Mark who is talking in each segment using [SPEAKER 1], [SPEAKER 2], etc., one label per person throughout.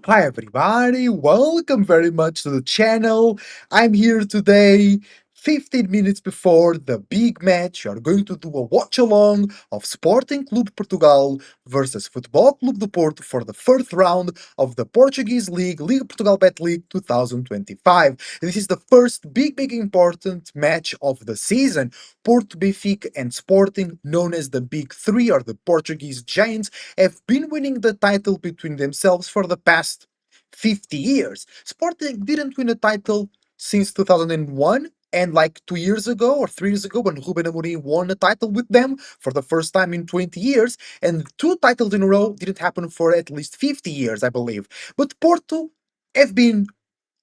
[SPEAKER 1] Hi everybody, welcome very much to the channel. I'm here today, 15 minutes before the big match. We are going to do a watch along of Sporting Clube de Portugal versus Futebol Clube de Porto for the first round of the Portuguese League, Liga Portugal Bet League 2025. This is the first big important match of the season. Porto, Benfica and Sporting, known as the Big Three or the Portuguese Giants, have been winning the title between themselves for the past 50 years. Sporting didn't win a title since 2001, and like 2 years ago or 3 years ago, when Ruben Amorim won a title with them for the first time in 20 years, and two titles in a row didn't happen for at least 50 years, I believe. But Porto have been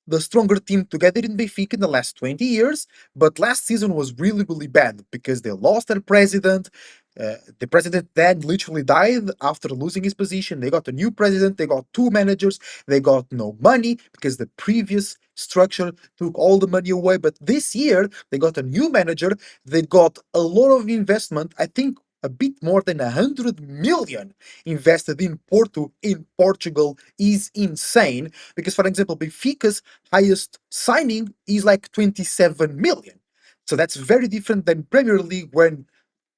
[SPEAKER 1] the stronger team together in Benfica in the last 20 years, but last season was really bad because they lost their president. The president then literally died after losing his position. They got a new president, they got two managers, they got no money because the previous structure took all the money away. But this year, they got a new manager, they got a lot of investment. I think a bit more than 100 million invested in Porto in Portugal is insane because, for example, Benfica's highest signing is like 27 million. So that's very different than Premier League when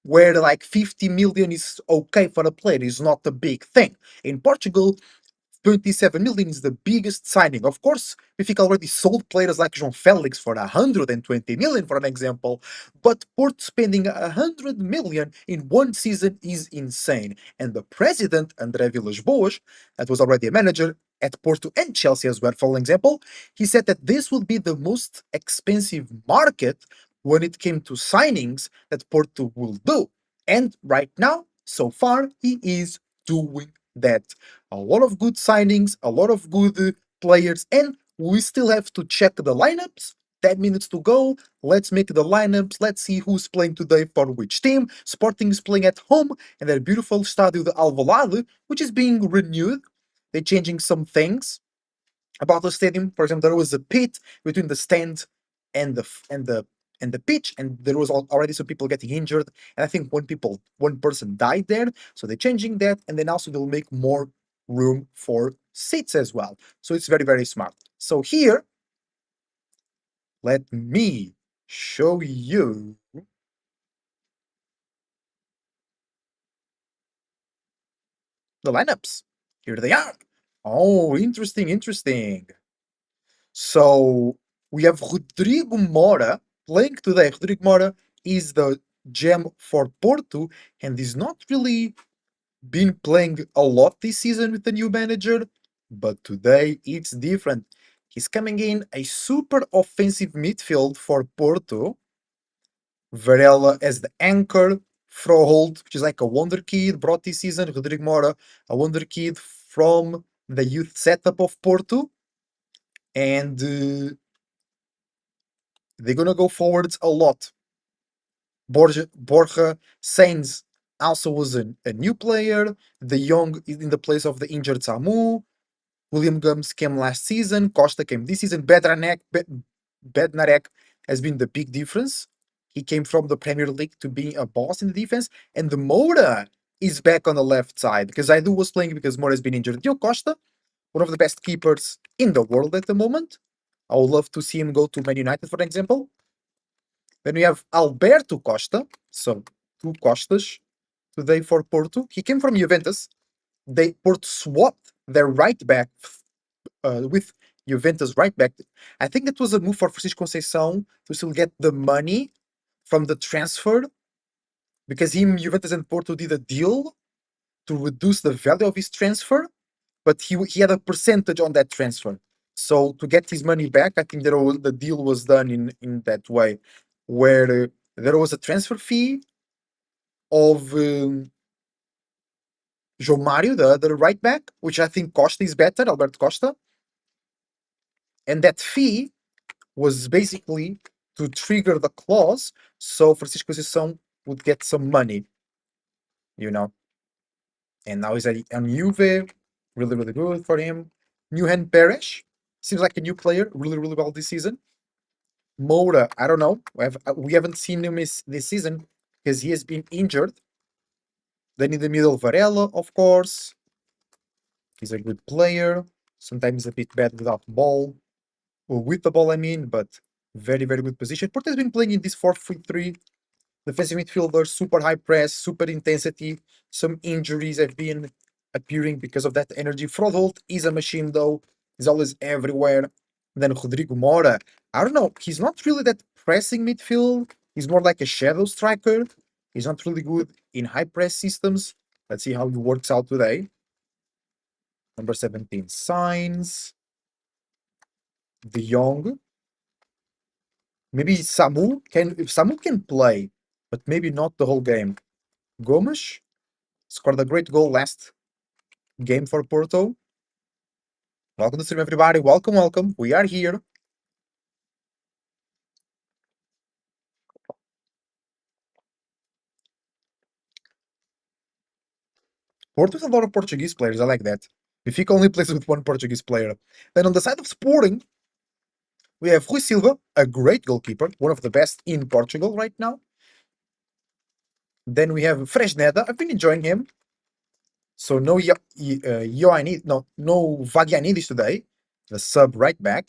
[SPEAKER 1] where like 50 million is okay for a player, is not a big thing. In Portugal, 27 million is the biggest signing. Of course, Benfica already sold players like João Felix for 120 million, for an example, but Porto spending 100 million in one season is insane. And the president, André Villas-Boas, that was already a manager at Porto and Chelsea as well, for example, he said that this would be the most expensive market when it came to signings that Porto will do. And right now, so far, he is doing that. A lot of good signings, a lot of good players, and we still have to check the lineups. 10 minutes to go. Let's make the lineups. Let's see who's playing today for which team. Sporting is playing at home in their beautiful Estádio de Alvalade, which is being renewed. They're changing some things about the stadium. For example, there was a pit between the stand and the pitch, and there was already some people getting injured. And I think one person died there. So they're changing that, and then also they'll make more room for seats as well. So it's very smart. So here, let me show you the lineups. Here they are. Oh, interesting. So we have Rodrigo Mora playing today. Rodrigo Mora is the gem for Porto and is not really been playing a lot this season with the new manager, but today it's different. He's coming in a super offensive midfield for Porto. Varela as the anchor, Froholt, which is like a wonder kid, brought this season. Rodrigo Mora, a wonder kid from the youth setup of Porto. And they're gonna go forwards a lot. Borja Sainz also was a new player. The Young is in the place of the injured Samu. William Gums came last season. Costa came this season. Bednarek has been the big difference. He came from the Premier League to being a boss in the defense. And the Moura is back on the left side because Aidu was playing because Moura has been injured. Diogo Costa, one of the best keepers in the world at the moment. I would love to see him go to Man United, for example. Then we have Alberto Costa, so two Costas today for Porto. He came from Juventus. They Porto swapped their right back with Juventus right back. I think it was a move for Francisco Conceição to still get the money from the transfer because Juventus and Porto did a deal to reduce the value of his transfer, but he had a percentage on that transfer. So to get his money back, I think the deal was done in that way, where there was a transfer fee of João Mário, the other right back, which I think Costa is better, Alberto Costa, and that fee was basically to trigger the clause so Francisco Conceição would get some money, you know. And now he's on Juve, really good for him. Newhan Peres seems like a new player, really well this season. Moura, I don't know. We haven't seen him this season because he has been injured. Then in the middle, Varela, of course. He's a good player. Sometimes a bit bad without the ball, or with the ball, I mean, but very, very good position. Porto has been playing in this 4-3-3. Defensive midfielder, super high press, super intensity. Some injuries have been appearing because of that energy. Frodholt is a machine, though. He's always everywhere. Then Rodrigo Mora, I don't know. He's not really that pressing midfield. He's more like a shadow striker. He's not really good in high press systems. Let's see how he works out today. Number 17, Signs. De Jong. Maybe Samu can play, but maybe not the whole game. Gomes scored a great goal last game for Porto. Welcome to stream, everybody. Welcome, welcome. We are here. Porto has a lot of Portuguese players. I like that. Benfica only plays with one Portuguese player. Then on the side of Sporting, we have Rui Silva, a great goalkeeper, one of the best in Portugal right now. Then we have Fresneda. I've been enjoying him. So no no Vagianidis today. The sub right back.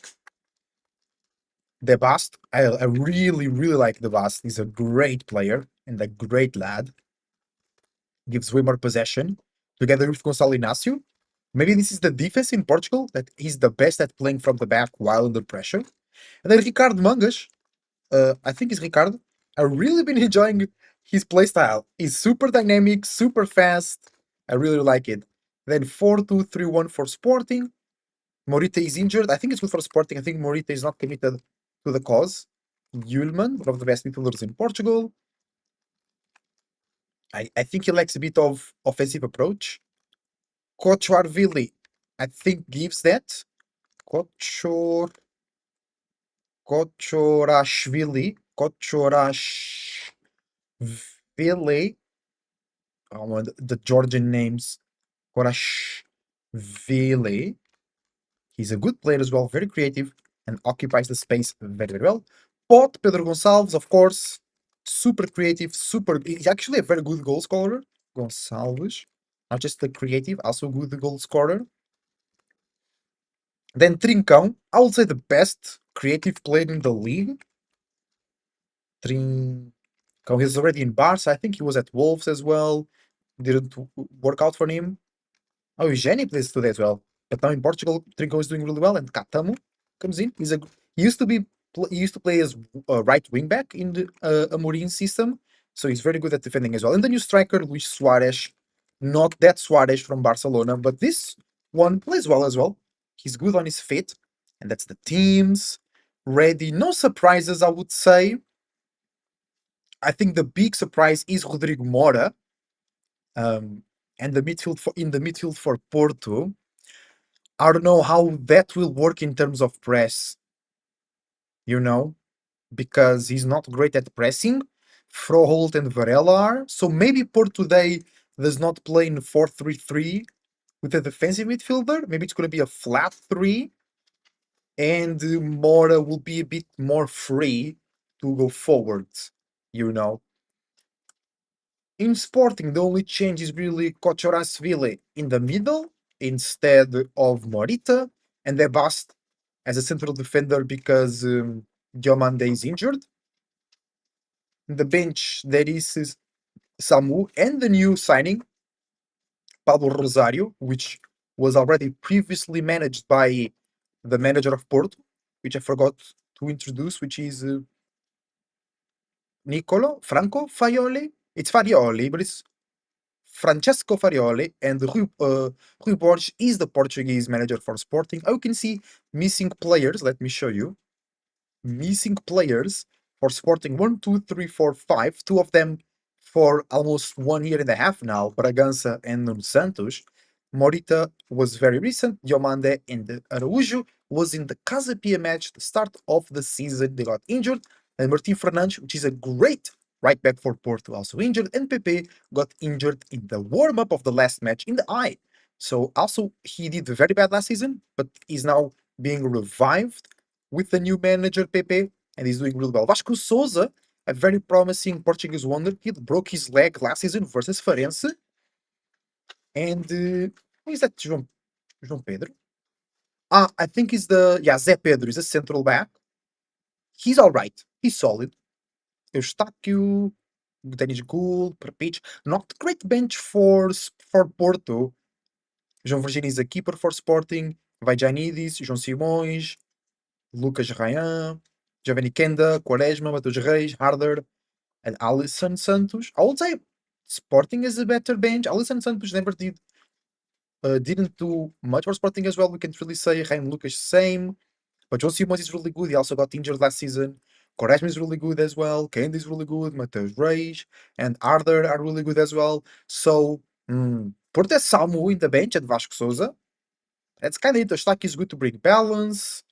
[SPEAKER 1] Debast. I really, really like Debast. He's a great player and a great lad. Gives way more possession. Together with Gonçalo Inácio. Maybe this is the defense in Portugal that he's the best at playing from the back while under pressure. And then Ricardo Mangas. I think it's Ricardo. I've really been enjoying his playstyle. He's super dynamic, super fast. I really like it. Then 4-2-3-1 for Sporting. Morita is injured. I think it's good for Sporting. I think Morita is not committed to the cause. Yulman, one of the best midfielders in Portugal. I think he likes a bit of offensive approach. Kochorvili, I think gives that. Kochorashvili. Kochorashvili. Oh, the Georgian names. Korashvili. He's a good player as well, very creative, and occupies the space very, very well. Pedro Gonçalves, of course, super creative, he's actually a very good goal scorer. Gonçalves, not just the creative, also good goal scorer. Then Trincão, I would say the best creative player in the league. Trincão, he's already in Barca. I think he was at Wolves as well. Didn't work out for him. Oh, Eugeni plays today as well. But now in Portugal, Trincão is doing really well, and Catamo comes in. He used to play as a right wing back in the Amorim system, so he's very good at defending as well. And the new striker, Luis Suarez, not that Suarez from Barcelona, but this one plays well as well. He's good on his feet, and that's the teams ready. No surprises, I would say. I think the big surprise is Rodrigo Mora, and in the midfield for Porto. I don't know how that will work in terms of press, you know, because he's not great at pressing. Froholt and Varela are. So maybe Porto today does not play in 4-3-3 with a defensive midfielder. Maybe it's going to be a flat three, and Mora will be a bit more free to go forward, you know. In Sporting, the only change is really Kochorasvili in the middle instead of Morita, and Debast as a central defender because Diomande is injured. In the bench, there is Samu and the new signing, Pablo Rosario, which was already previously managed by the manager of Porto, which I forgot to introduce, which is Franco Faioli. It's Farioli, but it's Francesco Farioli, and Rui Borges is the Portuguese manager for Sporting. Oh, you can see missing players. Let me show you. Missing players for Sporting 1, 2, 3, 4, 5. Two of them for almost 1 year and a half now, Bragança and Nuno Santos. Morita was very recent. Diomande and Araújo was in the Casa Pia match, the start of the season. They got injured. And Martin Fernandes, which is a great right back for Porto, also injured. And Pepe got injured in the warm-up of the last match in the eye. So also he did very bad last season, but is now being revived with the new manager Pepe, and he's doing really well. Vasco Souza, a very promising Portuguese wonder kid, broke his leg last season versus Farense. And who is that? João Pedro? I think he's Zé Pedro is a central back. He's alright. He's solid. Eustáquio, Denis Gould, Perpich. Not great bench for Porto. João Virgínia is a keeper for Sporting. Vajanidis, João Simões, Lucas Ryan, Giovanni Kenda, Quaresma, Matheus Reis, Harder, and Alisson Santos. I would say Sporting is a better bench. Alisson Santos didn't do much for Sporting as well. We can't really say. Ryan Lucas same. But João Simões is really good. He also got injured last season. Quaresma is really good as well. Kenda is really good. Matheus Reis and Harder are really good as well. So, por ter Samu in the bench and Vasco Souza, that's kind of interesting. Like, he's good to bring balance.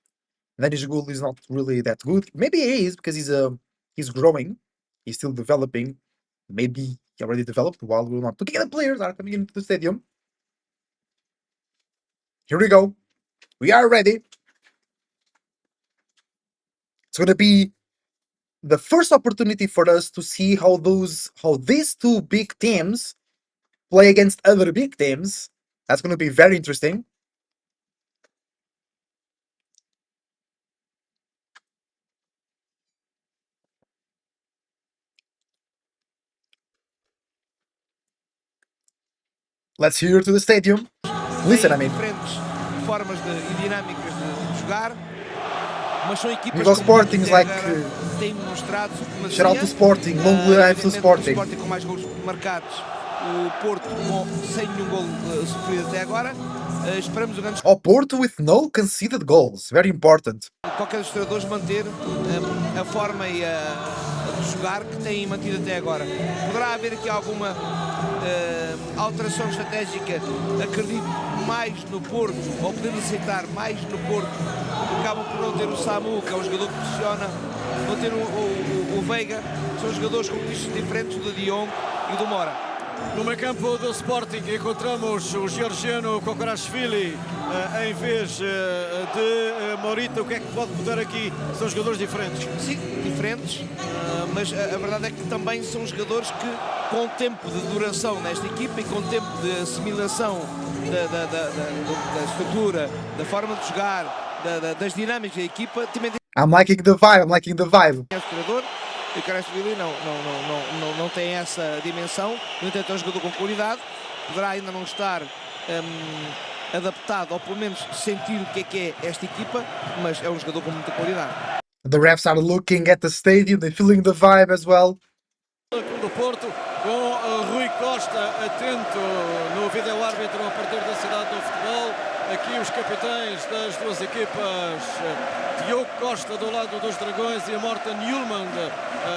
[SPEAKER 1] Denis Gould is not really that good. Maybe he is because he's growing. He's still developing. Maybe he already developed while we're not looking at the players are coming into the stadium. Here we go. We are ready. It's gonna be the first opportunity for us to see how these two big teams play against other big teams. That's gonna be very interesting. Let's hear to the stadium. Listen, I mean.
[SPEAKER 2] Diferentes formas e dinâmicas de jogar, mas são equipas
[SPEAKER 1] Because Sporting is like
[SPEAKER 2] têm mostrado
[SPEAKER 1] shout out to Sporting, long live to Sporting.
[SPEAKER 2] O Sporting com mais gols marcados, o Porto sem nenhum gol sofrido até agora. Esperamos o grande.
[SPEAKER 1] Porto with no conceded goals, very important.
[SPEAKER 2] Qualquer dos treinadores manter a forma e de jogar que têm mantido até agora. Poderá haver aqui alguma alteração estratégica, acredito mais no Porto, ou podemos aceitar mais no Porto, acabam por não ter o Samu, que é um jogador que pressiona, não ter o Veiga, são jogadores com características diferentes do Dion e do Mora.
[SPEAKER 3] No meio campo do Sporting encontramos o georgiano Kokorashvili em vez de Morita. O que é que pode mudar aqui? São jogadores diferentes?
[SPEAKER 2] Sim, diferentes, mas a verdade é que também são jogadores que, com tempo de duração nesta equipa e com tempo de assimilação da estrutura, da forma de jogar, das dinâmicas da equipa, também tem.
[SPEAKER 1] I'm liking the vibe, I'm liking the vibe.
[SPEAKER 2] E o Karashvili não tem essa dimensão, no entanto é um jogador com qualidade, poderá ainda não estar adaptado, ou pelo menos sentir o que é esta equipa, mas é um jogador com muita qualidade.
[SPEAKER 1] The refs are looking at the stadium, they're feeling the vibe as well.
[SPEAKER 3] Do Porto, com Rui Costa atento no vídeo-árbitro a partir da cidade do futebol. Aqui os capitães das duas equipas, Diogo Costa do lado dos Dragões e Morten Hjulmand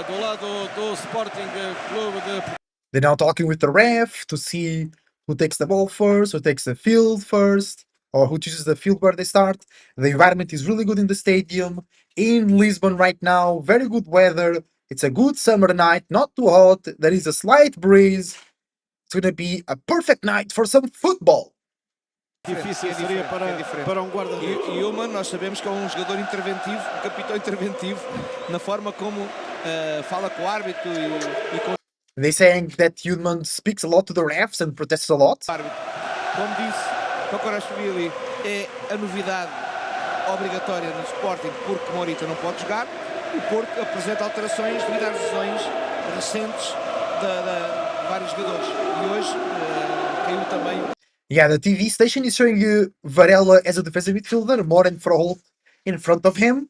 [SPEAKER 3] do lado do Sporting Clube de Portugal.
[SPEAKER 1] They're now talking with the ref to see who takes the ball first, who takes the field first, or who chooses the field where they start. The environment is really good in the stadium. In Lisbon right now, very good weather. It's a good summer night, not too hot. There is a slight breeze. It's going to be a perfect night for some football.
[SPEAKER 3] Difícil seria para guarda.
[SPEAKER 2] E Ullmann, nós sabemos que é um jogador interventivo, um capitão interventivo, na forma como fala com o árbitro e com.
[SPEAKER 1] They're saying that Hjulmand speaks a lot to the refs and protests a lot.
[SPEAKER 2] Como disse, Kokorashvili é a novidade obrigatória no Sporting porque Morita não pode jogar. O Porto apresenta alterações devido às lesões recentes de vários jogadores. E hoje caiu também.
[SPEAKER 1] Yeah, the TV station is showing you Varela as a defensive midfielder, more and Froholt in front of him.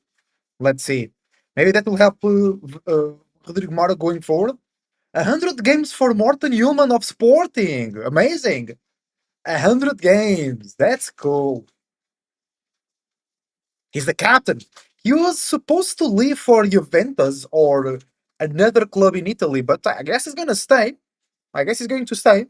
[SPEAKER 1] Let's see. Maybe that will help Rodrigo Mora going forward. 100 games for Morten Hjulmand of Sporting. Amazing. 100 games. That's cool. He's the captain. He was supposed to leave for Juventus or another club in Italy, but I guess he's gonna stay. I guess he's going to stay.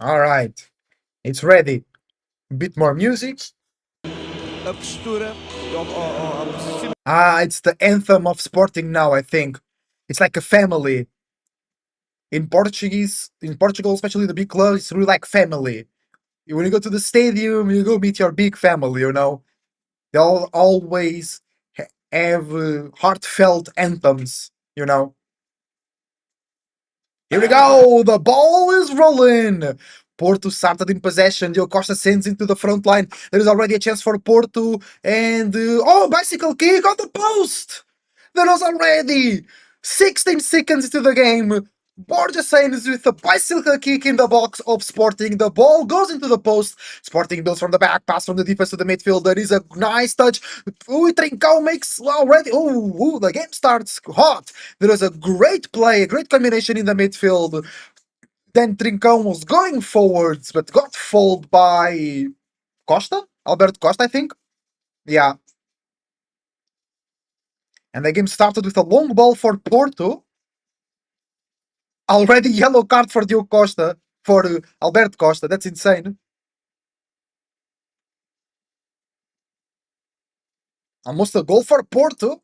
[SPEAKER 1] All right. It's ready. A bit more music.
[SPEAKER 2] A postura.
[SPEAKER 1] It's the anthem of Sporting now, I think. It's like a family. In Portugal, especially the big clubs, it's really like family. When you go to the stadium, you go meet your big family. They all always have heartfelt anthems. Here we go. The ball is rolling. Porto started in possession. Diogo Costa sends into the front line. There is already a chance for Porto. And, bicycle kick on the post. There was already 16 seconds into the game. Borja Sainz with a bicycle kick in the box of Sporting. The ball goes into the post. Sporting builds from the back, pass from the defense to the midfield. There is a nice touch. Trincao makes already. The game starts hot. There was a great play, a great combination in the midfield. Then Trincão was going forwards, but got fouled by Costa? Alberto Costa, I think. Yeah. And the game started with a long ball for Porto. Already yellow card for Diogo Costa, for Alberto Costa. That's insane. Almost a goal for Porto.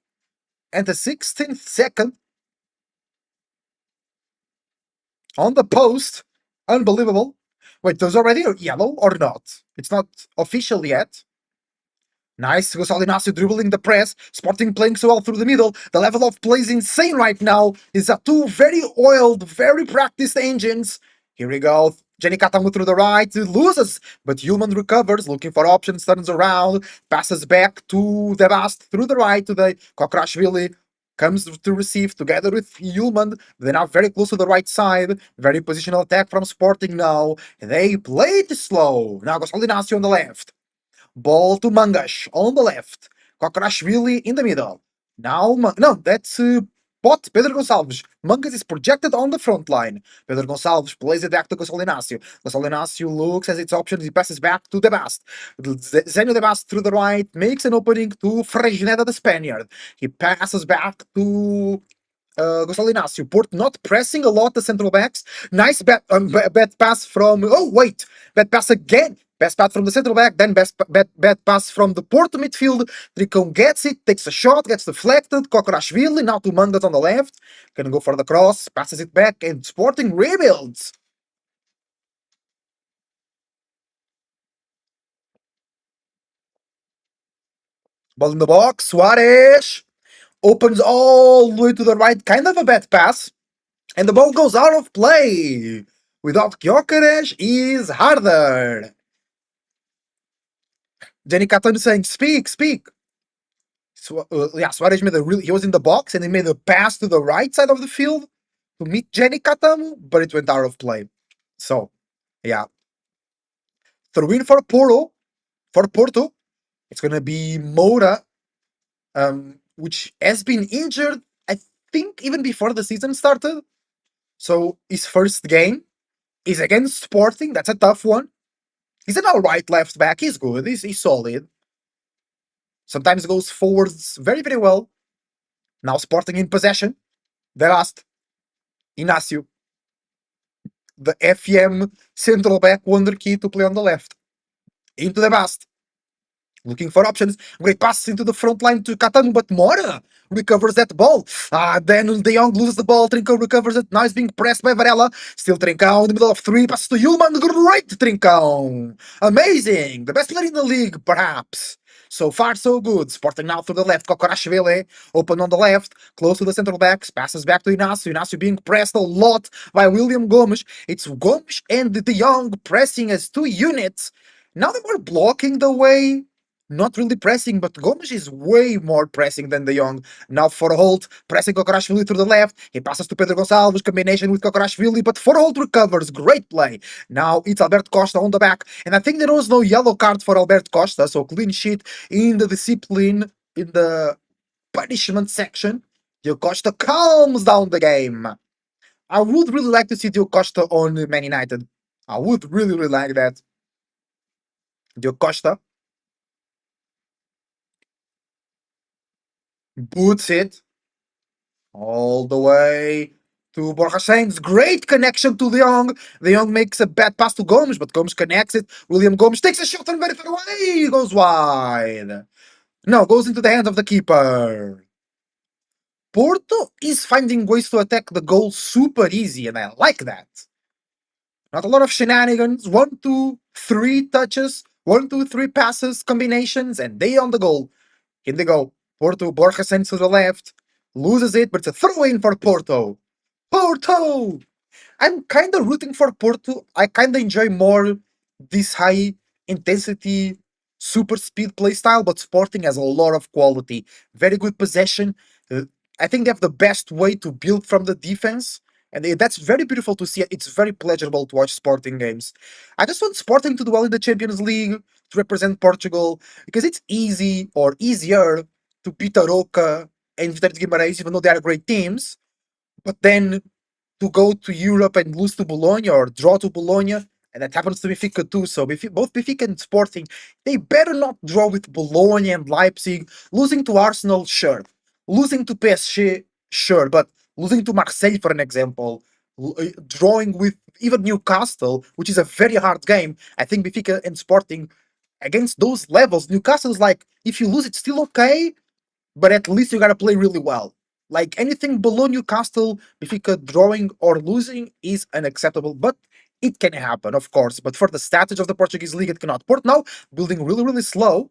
[SPEAKER 1] And the 16th second on the post. Unbelievable. Wait, there's already a yellow or not? It's not official yet. Nice, Gonçalo Inácio dribbling the press. Sporting playing so well through the middle. The level of play is insane right now. It's a two very oiled, very practiced engines. Here we go. Jenny Katamu through the right, loses, but Yulman recovers, looking for options, turns around, passes back to the Bast through the right to the Kokrashvili. Comes to receive together with Yulman. They're now very close to the right side. Very positional attack from Sporting now. They play it slow. Now Gonçalo Inácio on the left. Ball to Mangas on the left. Kokrashvili in the middle. Now, no, that's Pedro Gonçalves. Mangas is projected on the front line. Pedro Gonçalves plays it back to Gonçalo Inácio. Gonçalo Inácio looks as its options. He passes back to De Bast. Zenio De Bast through the right makes an opening to Frejneda, the Spaniard. He passes back to Gonçalo Inácio. Porto not pressing a lot the central backs. Nice bad pass from. Oh, wait. Bad pass again. Best pass from the central back, then bad pass from the Porto midfield. Tricão gets it, takes a shot, gets deflected. Kokorashvili now to Mangas on the left. Gonna go for the cross, passes it back, and Sporting rebuilds. Ball in the box, Suarez opens all the way to the right, kind of a bad pass, and the ball goes out of play. Without Gyökeres is harder. Jenny Catano saying, speak. Suarez he was in the box and he made a pass to the right side of the field to meet Jenny Catamo, but it went out of play. So, yeah. Throw in for Porto, it's gonna be Moura, which has been injured, I think, even before the season started. So his first game is against Sporting. That's a tough one. He's an alright left back. He's good. He's solid. Sometimes goes forwards very, very well. Now Sporting in possession. The last Inácio, the FM central back wonder key to play on the left. Into the Bast. Looking for options. Great pass into the front line to Catano, but Mora recovers that ball. Then De Jong loses the ball. Trincão recovers it. Now he's being pressed by Varela. Still Trincão in the middle of three. Passes to Yulman. Great Trincão. Amazing. The best player in the league, perhaps. So far, so good. Sporting now through the left. Kokorashvili open on the left, close to the central backs. Passes back to Inácio. Inácio being pressed a lot by William Gomes. It's Gomes and De Jong pressing as two units. Now they were blocking the way. Not really pressing, but Gomes is way more pressing than De Jong. Now for Holt, pressing Kokorashvili through the left. He passes to Pedro Gonçalves, combination with Kokorashvili, but for Holt recovers. Great play. Now it's Alberto Costa on the back. And I think there was no yellow card for Alberto Costa, so clean sheet in the discipline, in the punishment section. Diogo Costa calms down the game. I would really like to see Diogo Costa on Man United. I would really, really like that. Diogo Costa boots it all the way to Borja Sainz. Great connection to De Jong. De Jong makes a bad pass to Gomes, but Gomes connects it. William Gomes takes a shot and very far away. Goes wide. No, goes into the hands of the keeper. Porto is finding ways to attack the goal super easy, and I like that. Not a lot of shenanigans. One, two, three touches, one, two, three passes, combinations, and they on the goal. In they go. Porto, Borja sends to the left, loses it, but it's a throw in for Porto. Porto! I'm kind of rooting for Porto. I kind of enjoy more this high intensity, super speed play style, but Sporting has a lot of quality. Very good possession. Uh, I think they have the best way to build from the defense. And that's very beautiful to see. It's very pleasurable to watch Sporting games. I just want Sporting to do well in the Champions League, to represent Portugal, because it's easy or easier to beat Aroca and Vitória de Guimarães, even though they are great teams. But then to go to Europe and lose to Bologna or draw to Bologna, and that happens to Benfica too. So both Benfica and Sporting, they better not draw with Bologna and Leipzig. Losing to Arsenal, sure. Losing to PSG, sure. But losing to Marseille, for an example, drawing with even Newcastle, which is a very hard game. I think Benfica and Sporting, against those levels, Newcastle's like, if you lose, it's still okay, but at least you gotta play really well. Like anything below Newcastle, Benfica drawing or losing is unacceptable, but it can happen, of course. But for the status of the Portuguese League, it cannot. Port now building really, really slow.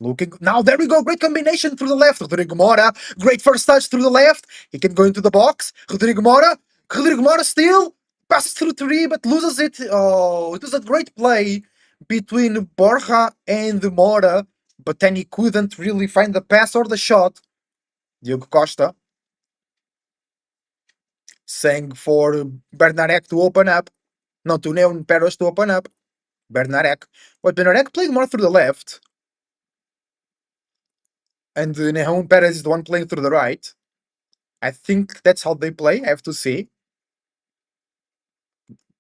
[SPEAKER 1] Looking now, there we go. Great combination through the left. Rodrigo Mora, great first touch through the left. He can go into the box. Rodrigo Mora still passes through three, but loses it. Oh, it was a great play between Borja and Mora, but then he couldn't really find the pass or the shot. Diogo Costa saying for Bernarek to open up. No, to Neon Peros to open up. Bernarek. But Bernarek playing more through the left. And Neon Perez is the one playing through the right. I think that's how they play, I have to say.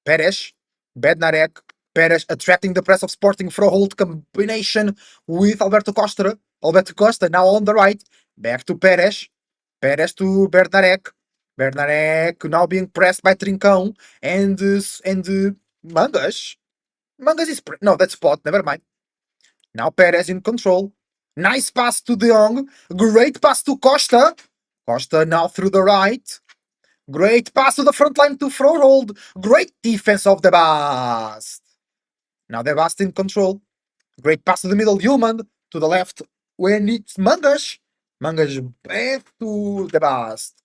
[SPEAKER 1] Perez, Bednarek, Perez attracting the press of Sporting for a hold combination with Alberto Costa. Alberto Costa now on the right. Back to Perez. Perez to Bednarek. Bednarek now being pressed by Trincão and Mangas. Mangas is no, that's Spot. Never mind. Now Perez in control. Nice pass to De Jong. Great pass to Costa. Costa now through the right. Great pass to the front line to Frohold. Great defense of the Bast. Now the Bast in control. Great pass to the middle. Yulman to the left. When it's Mangas. Mangas back to the Bast.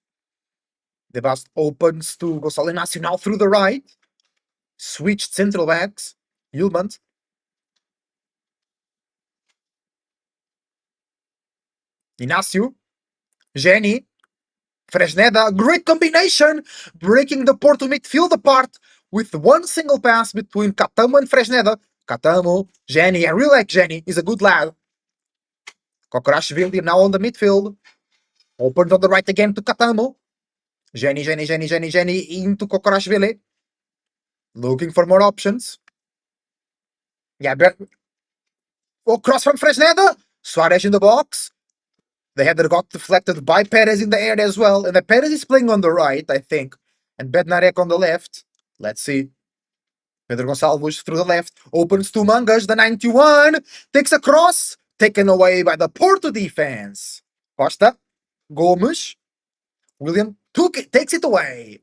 [SPEAKER 1] The Bast opens to Gonçalo Inácio now through the right. Switched central backs. Yulman. Inácio. Jenny. Fresneda, great combination, breaking the Porto midfield apart with one single pass between Catamo and Fresneda. Catamo, Jenny, I really like Jenny, he's a good lad. Kokorashvili now on the midfield. Opened on the right again to Catamo. Jenny into Kokorashvili. Looking for more options. Yeah, cross from Fresneda. Suarez in the box. The header got deflected by Perez in the air as well. And the Perez is playing on the right, I think. And Bednarek on the left. Let's see. Pedro Gonçalves through the left. Opens to Mangas, the 91. Takes a cross. Taken away by the Porto defense. Costa. Gomes. William took it, takes it away.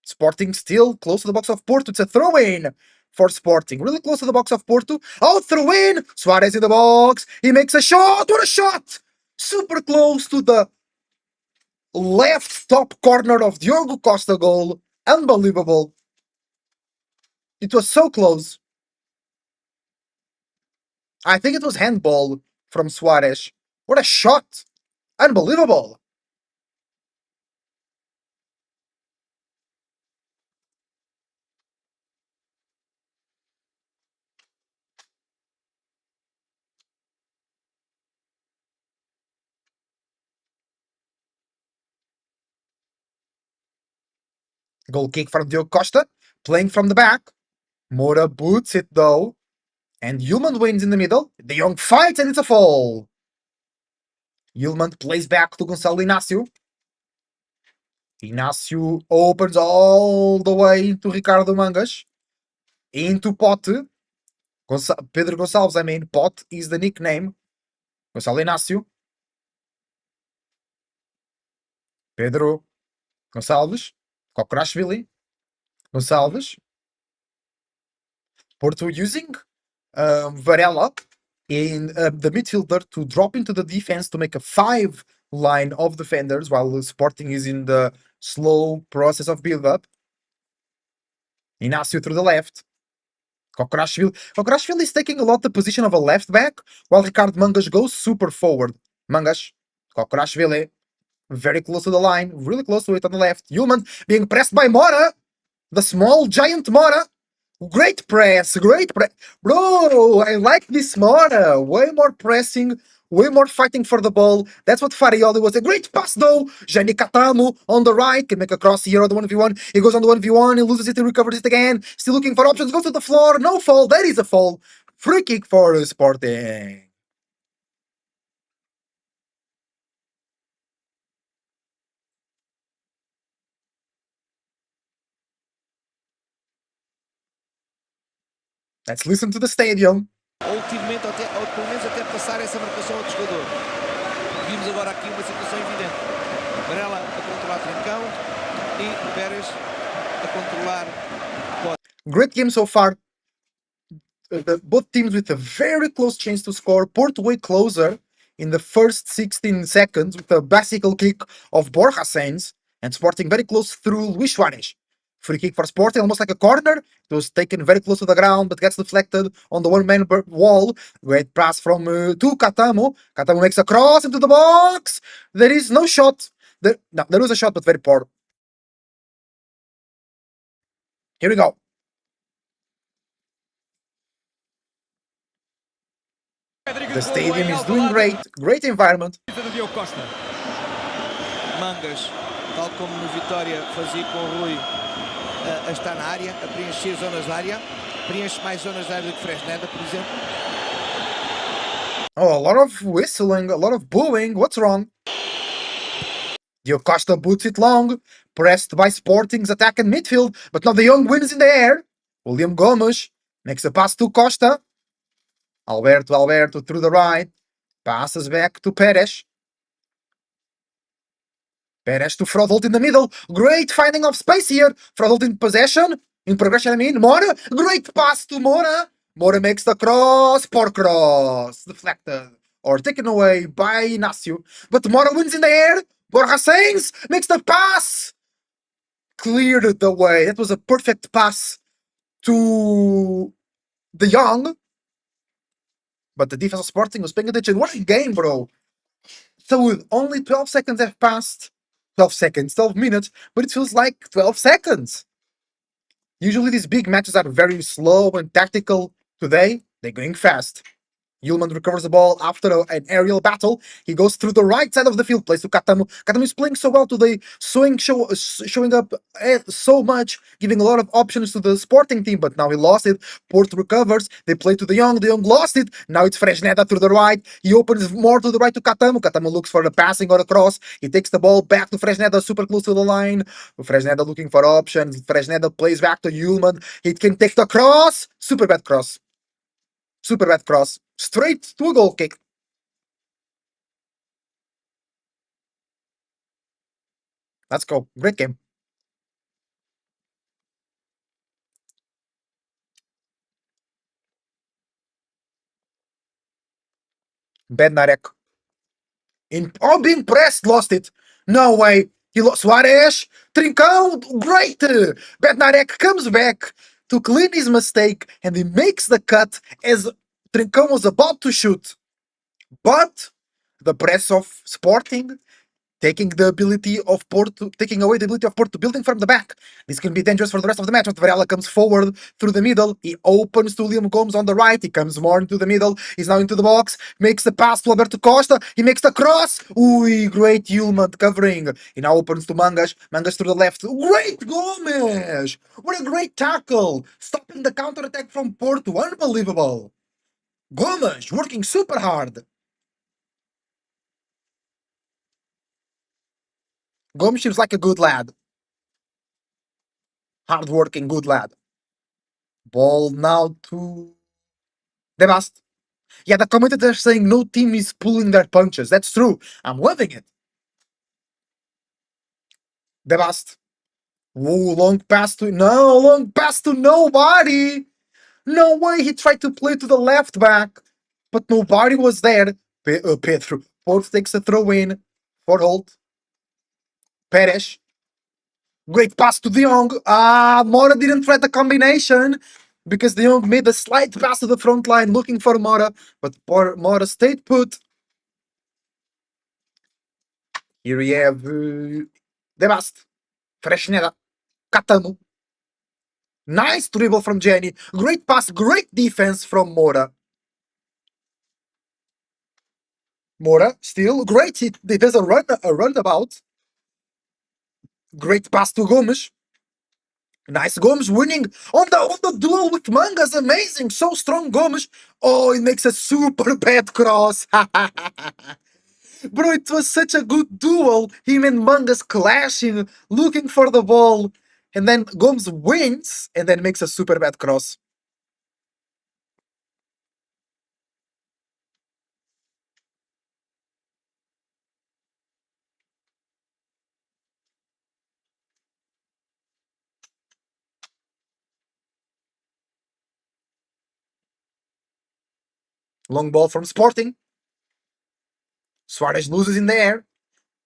[SPEAKER 1] Sporting still close to the box of Porto. It's a throw-in for Sporting. Really close to the box of Porto. Oh, throw in! Suarez in the box. He makes a shot. What a shot! Super close to the left top corner of Diogo Costa goal. Unbelievable. It was so close. I think it was handball from Suarez. What a shot! Unbelievable. Goal kick from Diogo Costa. Playing from the back. Mora boots it though. And Yulman wins in the middle. De Jong fights and it's a fall. Yulman plays back to Gonçalo Inácio. Inácio opens all the way into Ricardo Mangas. Into Pote. Pedro Gonçalves, I mean. Pote is the nickname. Gonçalo Inácio. Pedro Gonçalves, Kokrashvili, Gonçalves, Porto using Varela in the midfielder to drop into the defense to make a 5 line of defenders while Sporting is in the slow process of build-up. Inácio through the left. Kokrashvili is taking a lot the position of a left back while Ricardo Mangas goes super forward. Mangas, Kokrashvili, very close to the line, really close to it on the left. Yulman being pressed by Mora, the small giant Mora. Great press, great press. Bro, I like this Mora. Way more pressing, way more fighting for the ball. That's what Farioli was. A great pass though. Jenny Katamu on the right can make a cross here on the 1v1. He goes on the 1v1, he loses it, he recovers it again. Still looking for options, goes to the floor. No fall, that is a fall. Free kick for Sporting. Let's listen to the stadium.
[SPEAKER 2] Ultimamente, ou pelo menos até passar essa marcação ao jogador. Vimos agora aqui uma situação evidente. Varela a controlar Trincão e Pérez a controlar.
[SPEAKER 1] Great game so far. Both teams with a very close chance to score. Porto way closer in the first 16 seconds with a bicycle kick of Borja Sainz, and Sporting very close through Luis Suarez. Free kick for Sporting, almost like a corner. It was taken very close to the ground, but gets deflected on the one-man wall. Great pass from to Katamo. Katamo makes a cross into the box. There is no shot. There was a shot, but very poor. Here we go. The stadium is doing great. Great environment.
[SPEAKER 2] Mangas, tal como no Vitória fazia com o Rui, a estar na área, a preencher zonas de área. Preenche mais zonas de área do que Fresneda, por exemplo.
[SPEAKER 1] Oh, a lot of whistling, a lot of booing. What's wrong? Diogo Costa boots it long, pressed by Sporting's attack in midfield, but now the young wins in the air. William Gomes makes a pass to Costa. Alberto through the right, passes back to Perez. Perez to Frodolt in the middle. Great finding of space here. Frodolt in possession. In progression, I mean. Mora. Great pass to Mora. Mora makes the cross. Poor cross. Deflected. Or taken away by Inácio. But Mora wins in the air. Borja Sainz makes the pass. Cleared the way. That was a perfect pass to the young. But the defense of Sporting was paying attention. What a game, bro. So with only 12 seconds have passed. 12 minutes, but it feels like 12 seconds. Usually these big matches are very slow and tactical. Today, they're going fast. Yulman recovers the ball after an aerial battle. He goes through the right side of the field, plays to Katamu. Katamu is playing so well today, showing up so much, giving a lot of options to the Sporting team, but now he lost it. Porto recovers. They play to the young lost it. Now it's Fresneda through the right. He opens more to the right to Katamu. Katamu looks for the passing or a cross. He takes the ball back to Fresneda, super close to the line. Fresneda looking for options. Fresneda plays back to Yulman. He can take the cross. Super bad cross. Straight to a goal kick. Let's go. Great game. Bednarek. Being pressed, lost it. No way. He lost Suarez. Trincão. Great. Bednarek comes back to clean his mistake and he makes the cut as Trincão was about to shoot. But the press of Sporting taking away the ability of Porto building from the back. This can be dangerous for the rest of the match. But Varela comes forward through the middle. He opens to William Gomes on the right. He comes more into the middle. He's now into the box. Makes the pass to Alberto Costa. He makes the cross. Ooh, great Yulman covering. He now opens to Mangas. Mangas to the left. Great Gomes! What a great tackle! Stopping the counter-attack from Porto. Unbelievable. Gomes working super hard. Gomes seems like a good lad. Hard-working, good lad. Ball now to Debast. Yeah, the commentators saying no team is pulling their punches. That's true. I'm loving it. The best. Ooh, long pass to nobody. No way, he tried to play to the left back, but nobody was there. Pedro. Porto takes a throw in. For hold. Perez. Great pass to De Jong. Mora didn't try the combination because De Jong made a slight pass to the front line looking for Mora, but Mora stayed put. Here we have Debast. Freshneda. Catamo. Nice dribble from Jenny. Great pass, great defense from Mora. Mora still great. He does a runabout. Great pass to Gomes. Nice Gomes winning on the duel with Mangas. Amazing. So strong Gomes. Oh, it makes a super bad cross. Bro, it was such a good duel. Him and Mangas clashing, looking for the ball. And then Gomes wins and then makes a super bad cross. Long ball from Sporting. Suarez loses in the air.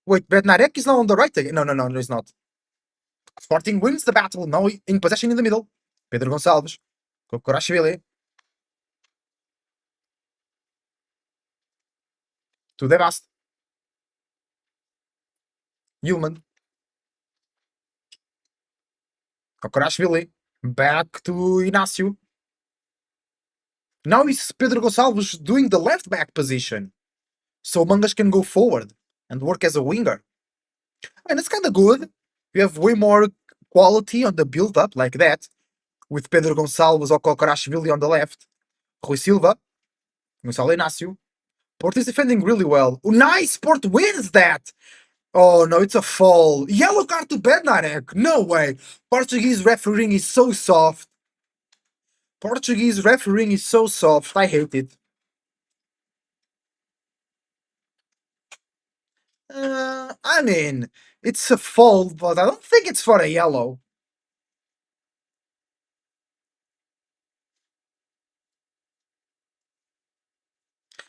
[SPEAKER 1] Wait, Bednarek is now on the right again. No, he's not. Sporting wins the battle. Now in possession in the middle. Pedro Gonçalves. Kokorashvili. To Devast. Human. Kokorashvili. Back to Inácio. Now it's Pedro Gonçalves doing the left back position. So Mangas can go forward and work as a winger. And it's kind of good. We have way more quality on the build up like that. With Pedro Gonçalves or Kokorashvili on the left. Rui Silva. Gonçalo Inácio. Porto is defending really well. Oh, nice! Porto wins that! Oh no, it's a fall. Yellow card to Bednarek. No way. Portuguese refereeing is so soft. Portuguese refereeing is so soft. I hate it. I mean, it's a fall, but I don't think it's for a yellow.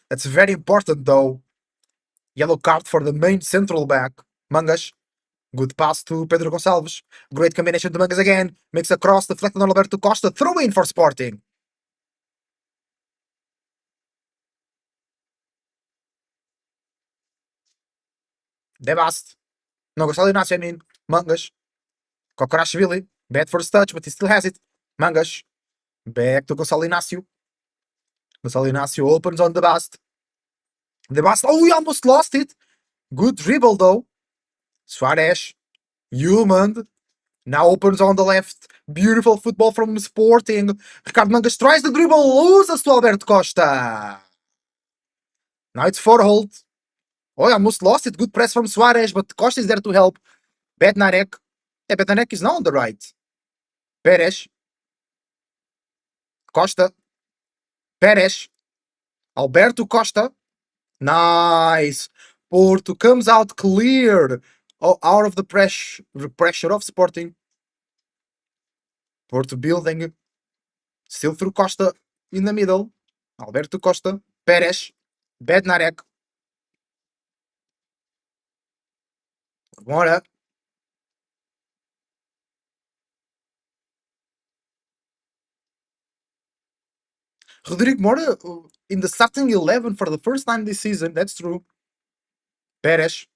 [SPEAKER 1] That's very important though. Yellow card for the main central back. Mangas. Good pass to Pedro Gonçalves. Great combination to Mangas again. Makes a cross, deflected on Alberto Costa. Throw in for Sporting. Debast. No, Gonçalo Inácio, I mean. Mangas. Kokorashvili. Bad first touch, but he still has it. Mangas. Back to Gonçalo Inácio. Gonçalo Inácio opens on Debast. Debast. Oh, he almost lost it. Good dribble though. Suarez. Human. Now opens on the left. Beautiful football from Sporting. Ricardo Mangas tries the dribble. Loses to Alberto Costa. Now it's forehold. Oh, I almost lost it. Good press from Suarez, but Costa is there to help. Bednarek. Yeah, Bednarek is now on the right. Perez. Costa. Perez. Alberto Costa. Nice. Porto comes out clear. Oh, out of the pressure of Sporting. Porto building. Still through Costa in the middle. Alberto Costa. Perez. Bednarek. Mora. Rodrigo Mora in the starting 11 for the first time this season. That's true. Perez.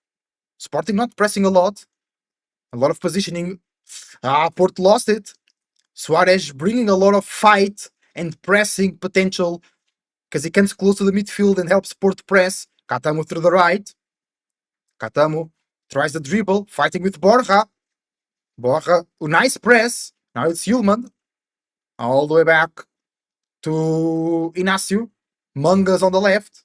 [SPEAKER 1] Sporting not pressing a lot. A lot of positioning. Porto lost it. Suarez bringing a lot of fight and pressing potential because he comes close to the midfield and helps Porto press. Catamo through the right. Catamo tries the dribble, fighting with Borja. Borja, a nice press. Now it's Hillman. All the way back to Inácio. Mangas on the left.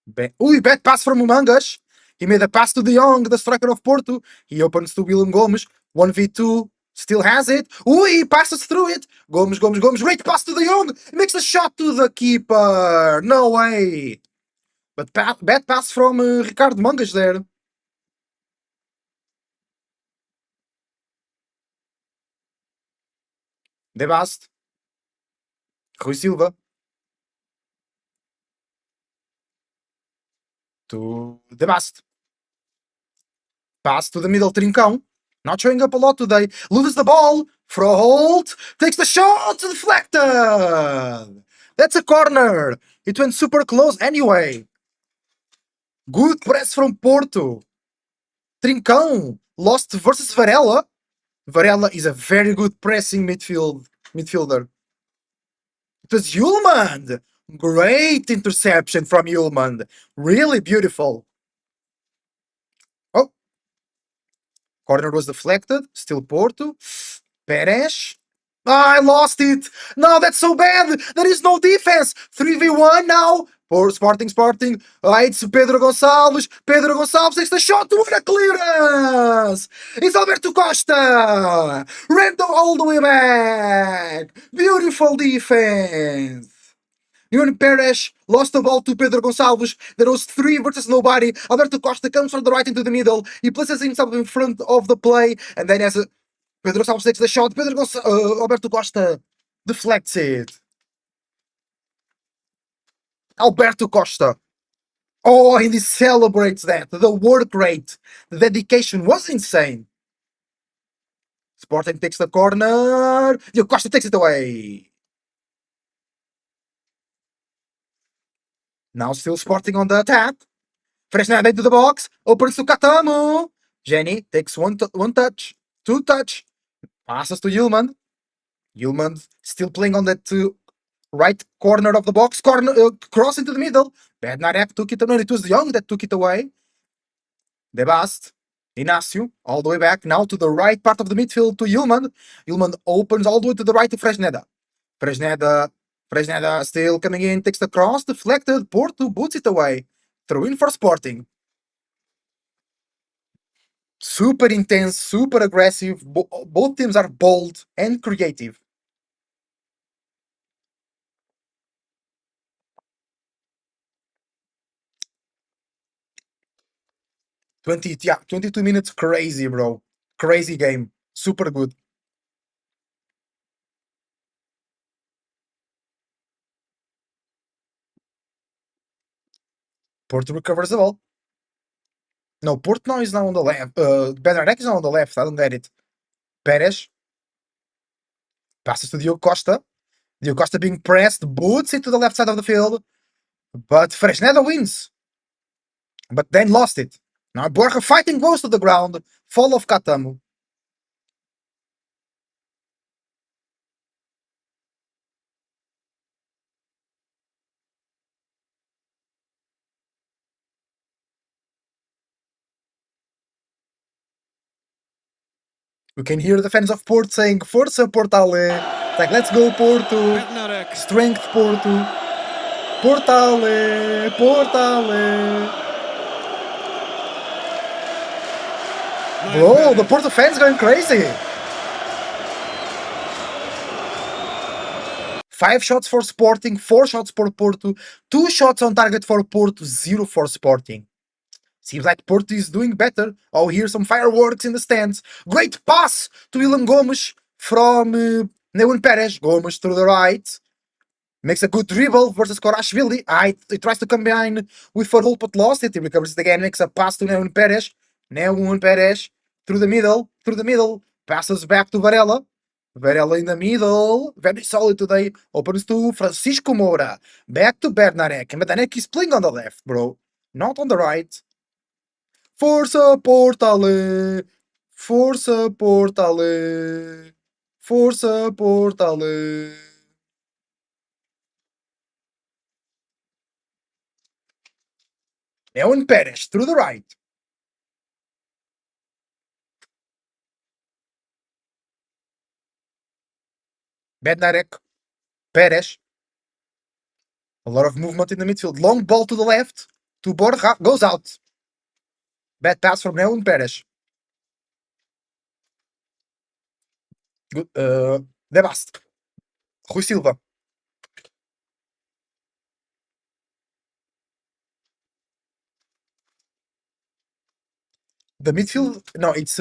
[SPEAKER 1] Bad pass from Mangas. He made a pass to De Jong, the striker of Porto. He opens to William Gomes. 1v2. Still has it. He passes through it. Gomes. Great pass to De Jong. Makes a shot to the keeper. No way. But bad pass from Ricardo Mangas there. De Bast. Rui Silva. To De Bast. Pass to the middle, Trincão. Not showing up a lot today. Loses the ball. Froholt takes the shot. Deflected. That's a corner. It went super close anyway. Good press from Porto. Trincão lost versus Varela. Varela is a very good pressing midfielder. It was Yulman. Great interception from Yulman. Really beautiful. Oh, corner was deflected. Still Porto. Perez. I lost it. No, that's so bad. There is no defense. 3v1 now. For Sporting. It's Pedro Gonçalves. Pedro Gonçalves takes the shot. What a clearance. It's Alberto Costa. Random all the way back. Beautiful defense. Yuri Perez lost the ball to Pedro Gonçalves. There was 3 versus nobody. Alberto Costa comes from the right into the middle. He places himself in front of the play. And then as Pedro Gonçalves takes the shot, Alberto Costa deflects it. Alberto Costa. Oh, and he celebrates that. The work rate, the dedication was insane. Sporting takes the corner. Diogo Costa takes it away. Now still Sporting on the attack. Fresneda into the box. Opens to Catamo. Jenny takes one touch. 2 touch. Passes to Yulman. Yulman still playing on that right corner of the box. Cross into the middle. Bednarek took it. No, it was Young that took it away. De Bast. Inácio, all the way back now to the right part of the midfield to Yulman. Yulman opens all the way to the right to Fresneda. Fresneda still coming in, takes the cross, deflected. Porto boots it away. Throw in for Sporting. Super intense, super aggressive. Both teams are bold and creative. Yeah, 22 minutes, crazy, bro. Crazy game. Super good. Porto recovers the ball. No, Porto now is now on the left. Bednarek is now on the left. I don't get it. Perez passes to Diogo Costa. Diogo Costa being pressed, boots it to the left side of the field. But Fresneda wins. But then lost it. Now Borja fighting close to the ground. Fall of Catamo. We can hear the fans of Porto saying, Força Portale. It's like, let's go Porto. Strength Porto. Portale. Portale. Bro, the Porto fans going crazy. 5 shots for Sporting, 4 shots for Porto, 2 shots on target for Porto, 0 for Sporting. Seems like Porto is doing better. Oh, here's some fireworks in the stands. Great pass to William Gomes from Neuen Perez. Gomes through the right. Makes a good dribble versus Korashvili. He tries to combine with Verholt but lost it. He recovers it again. Makes a pass to Neuen Perez. Neuen Perez through the middle. Passes back to Varela. Varela in the middle. Very solid today. Opens to Francisco Moura. Back to Bednarek. And Bednarek is playing on the left, bro. Not on the right. Força Portale! Força Portale! Força Portale! Neuen Perez through the right. Bednarek. Perez. A lot of movement in the midfield. Long ball to the left. To Borja. Goes out. Bad pass from Neuen Perez. Good. De Bast. Rui Silva. The midfield, no, it's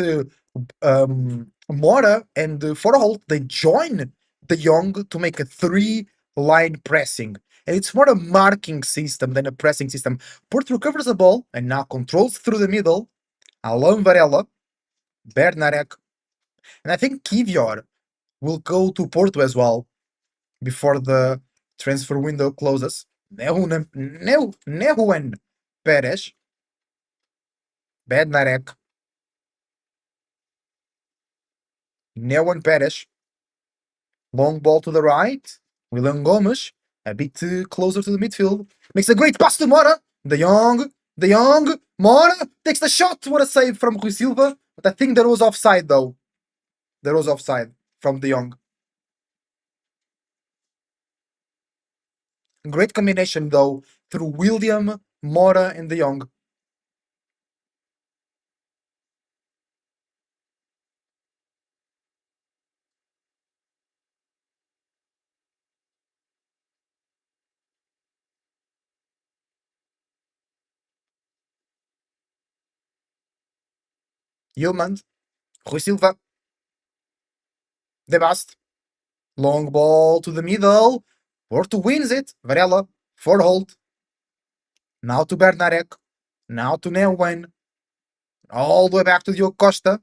[SPEAKER 1] Mora and Forholt. They join the Young to make a three-line pressing. And it's more a marking system than a pressing system. Porto recovers the ball and now controls through the middle. Alain Varela, Bernarek, and I think Kivior will go to Porto as well before the transfer window closes. Nehuan Perez, Bednarek, Nehuan Perez, long ball to the right. William Gomes, a bit closer to the midfield. Makes a great pass to Mora. De Jong, Mora takes the shot. What a save from Rui Silva. But I think there was offside though. There was offside from De Jong. Great combination though through William, Mora, and De Jong. Yilmand, Rui Silva, De Bast. Long ball to the middle. Porto wins it. Varela, Forhold. Now to Bernarek. Now to Neuwen. All the way back to Diogo Costa.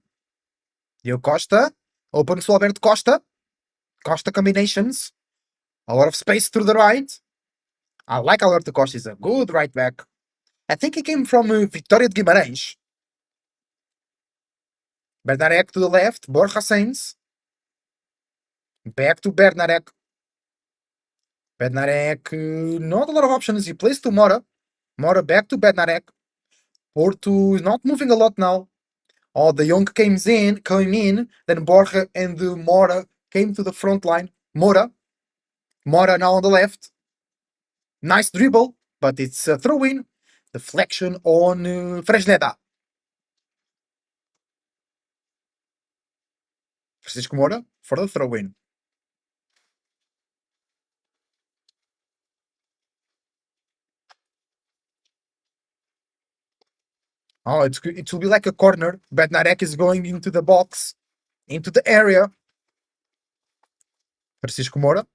[SPEAKER 1] Diogo Costa. Open to Alberto Costa. Costa combinations. A lot of space through the right. I like Alberto Costa. He's a good right back. I think he came from Vitória de Guimarães. Bernarek to the left. Borja Sainz. Back to Bernarek. Bednarek, not a lot of options. He plays to Mora. Mora back to Bednarek. Porto is not moving a lot now. Oh, the Young came in. Then Borja and Mora came to the front line. Mora now on the left. Nice dribble, but it's a throw-in. Deflection on Fresneda. Francisco Mora for the throw-in. Oh, it will be like a corner. Bednarek is going into the box, into the area. Francisco Mora.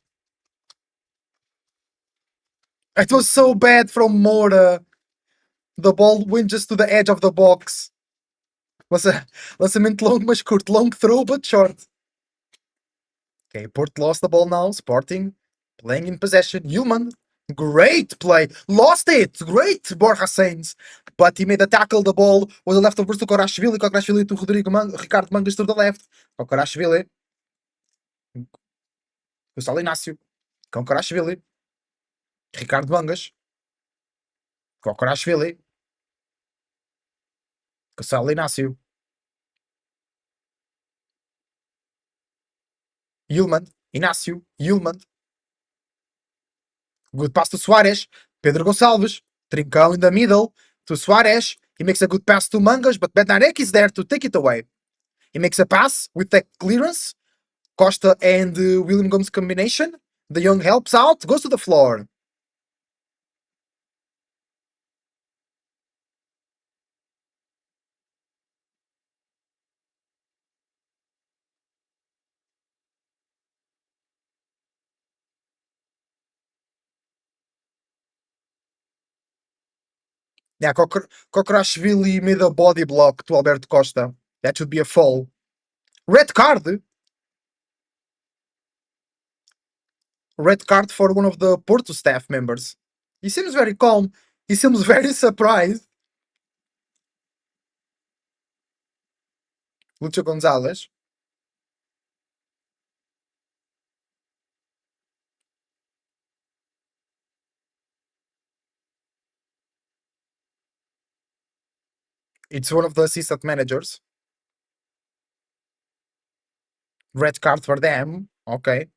[SPEAKER 1] It was so bad from Mora. The ball went just to the edge of the box. Lançamento longo, mas curto. Long throw, but short. Okay, Porto lost the ball now. Sporting playing in possession. Yilmand, great play. Lost it. Great, Borja Sainz. But he made a tackle. The ball was a leftover to Kokorashvili. Kokorashvili to Ricardo Mangas to the left. Kokorashvili. Gonçalo Inácio. Kokorashvili. Ricardo Mangas. Kokorashvili. Gonçalo Inácio. Yilmand. Inácio. Yilmand. Good pass to Suarez. Pedro Gonçalves. Trincão in the middle to Suarez. He makes a good pass to Mangas, but Bednarek is there to take it away. He makes a pass with the clearance. Costa and William Gomes combination. De Jong helps out, goes to the floor. Yeah, Kokorashvili made a body block to Alberto Costa. That should be a foul. Red card. Red card for one of the Porto staff members. He seems very calm. He seems very surprised. Lucho Gonzalez. It's one of the assistant managers. Red card for them. Okay.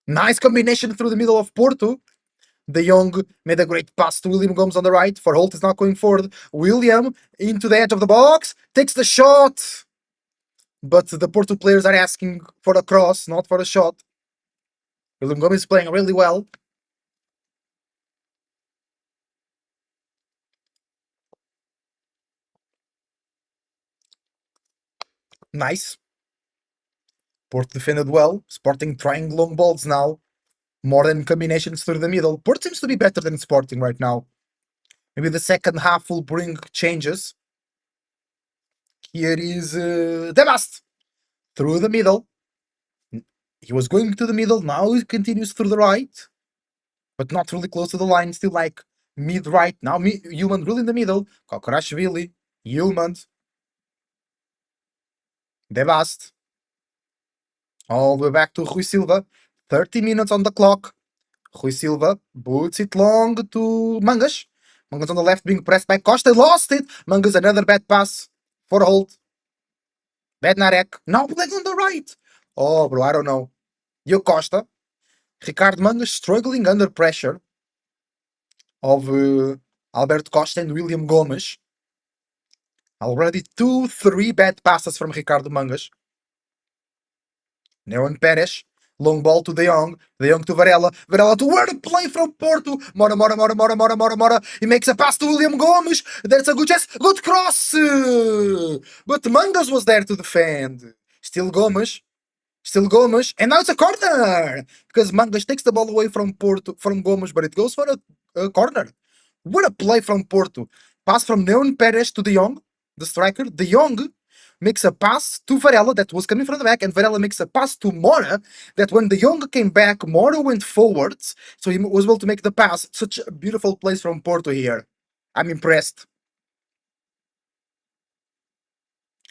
[SPEAKER 1] Nice combination through the middle of Porto. De Jong made a great pass to William Gomes on the right. For Holt is not going forward. William into the edge of the box. Takes the shot. but the Porto players are asking for a cross, not for a shot. William Gomez is playing really well. Nice. Porto defended well. Sporting trying long balls now. More than combinations through the middle. Porto seems to be better than Sporting right now. Maybe the second half will bring changes. Here is Debast through the middle. He was going to the middle. Now he continues through the right, but not really close to the line. Still like mid right. Now Yulman really in the middle. Kokorashvili, Yulman, Debast. All the way back to Rui Silva. 30 minutes on the clock. Rui Silva boots it long to Mangas. Mangas on the left being pressed by Costa. Lost it. Mangas another bad pass for hold. Bad Narek. Now playing on the right. Oh, bro, I don't know. Yo Costa. Ricardo Mangas struggling under pressure of Alberto Costa and William Gomes. Already 2-3 bad passes from Ricardo Mangas. Neon Perez. Long ball to De Jong. De Jong to Varela. Varela to where to play from Porto. Mora. He makes a pass to William Gomes. There's a good chance. Good cross. But Mangas was there to defend. Still Gomes. Still Gomes. And now it's a corner. Because Mangas takes the ball away from Porto, from Gomes, but it goes for a corner. What a play from Porto. Pass from Neon Perez to De Jong, the striker. De Jong makes a pass to Varela that was coming from the back, and Varela makes a pass to Mora that when De Jong came back, Mora went forwards, so he was able to make the pass. Such a beautiful place from Porto here. I'm impressed.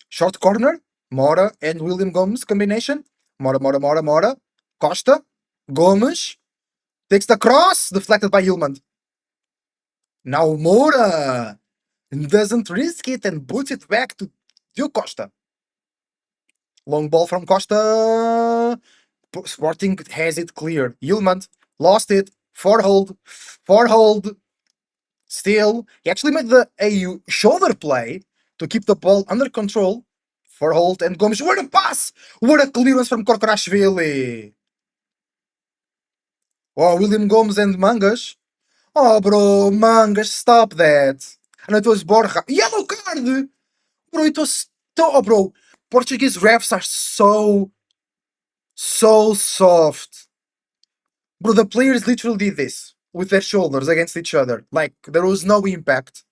[SPEAKER 1] Short corner, Mora and William Gomes combination. Mora. Costa, Gomes, takes the cross, deflected by Hillman. Now Mora doesn't risk it and puts it back to Diogo Costa. Long ball from Costa. Sporting has it clear. Yilmaz lost it. Four hold. Still, he actually made a shoulder play to keep the ball under control. For hold and Gomes. What a pass! What a clearance from Korkorashvili! Oh, William Gomes and Mangas. Oh, bro, Mangas, stop that. And it was Borja. Yellow card! Bro, it was oh, bro. Portuguese refs are so soft. Bro, the players literally did this with their shoulders against each other. Like, there was no impact.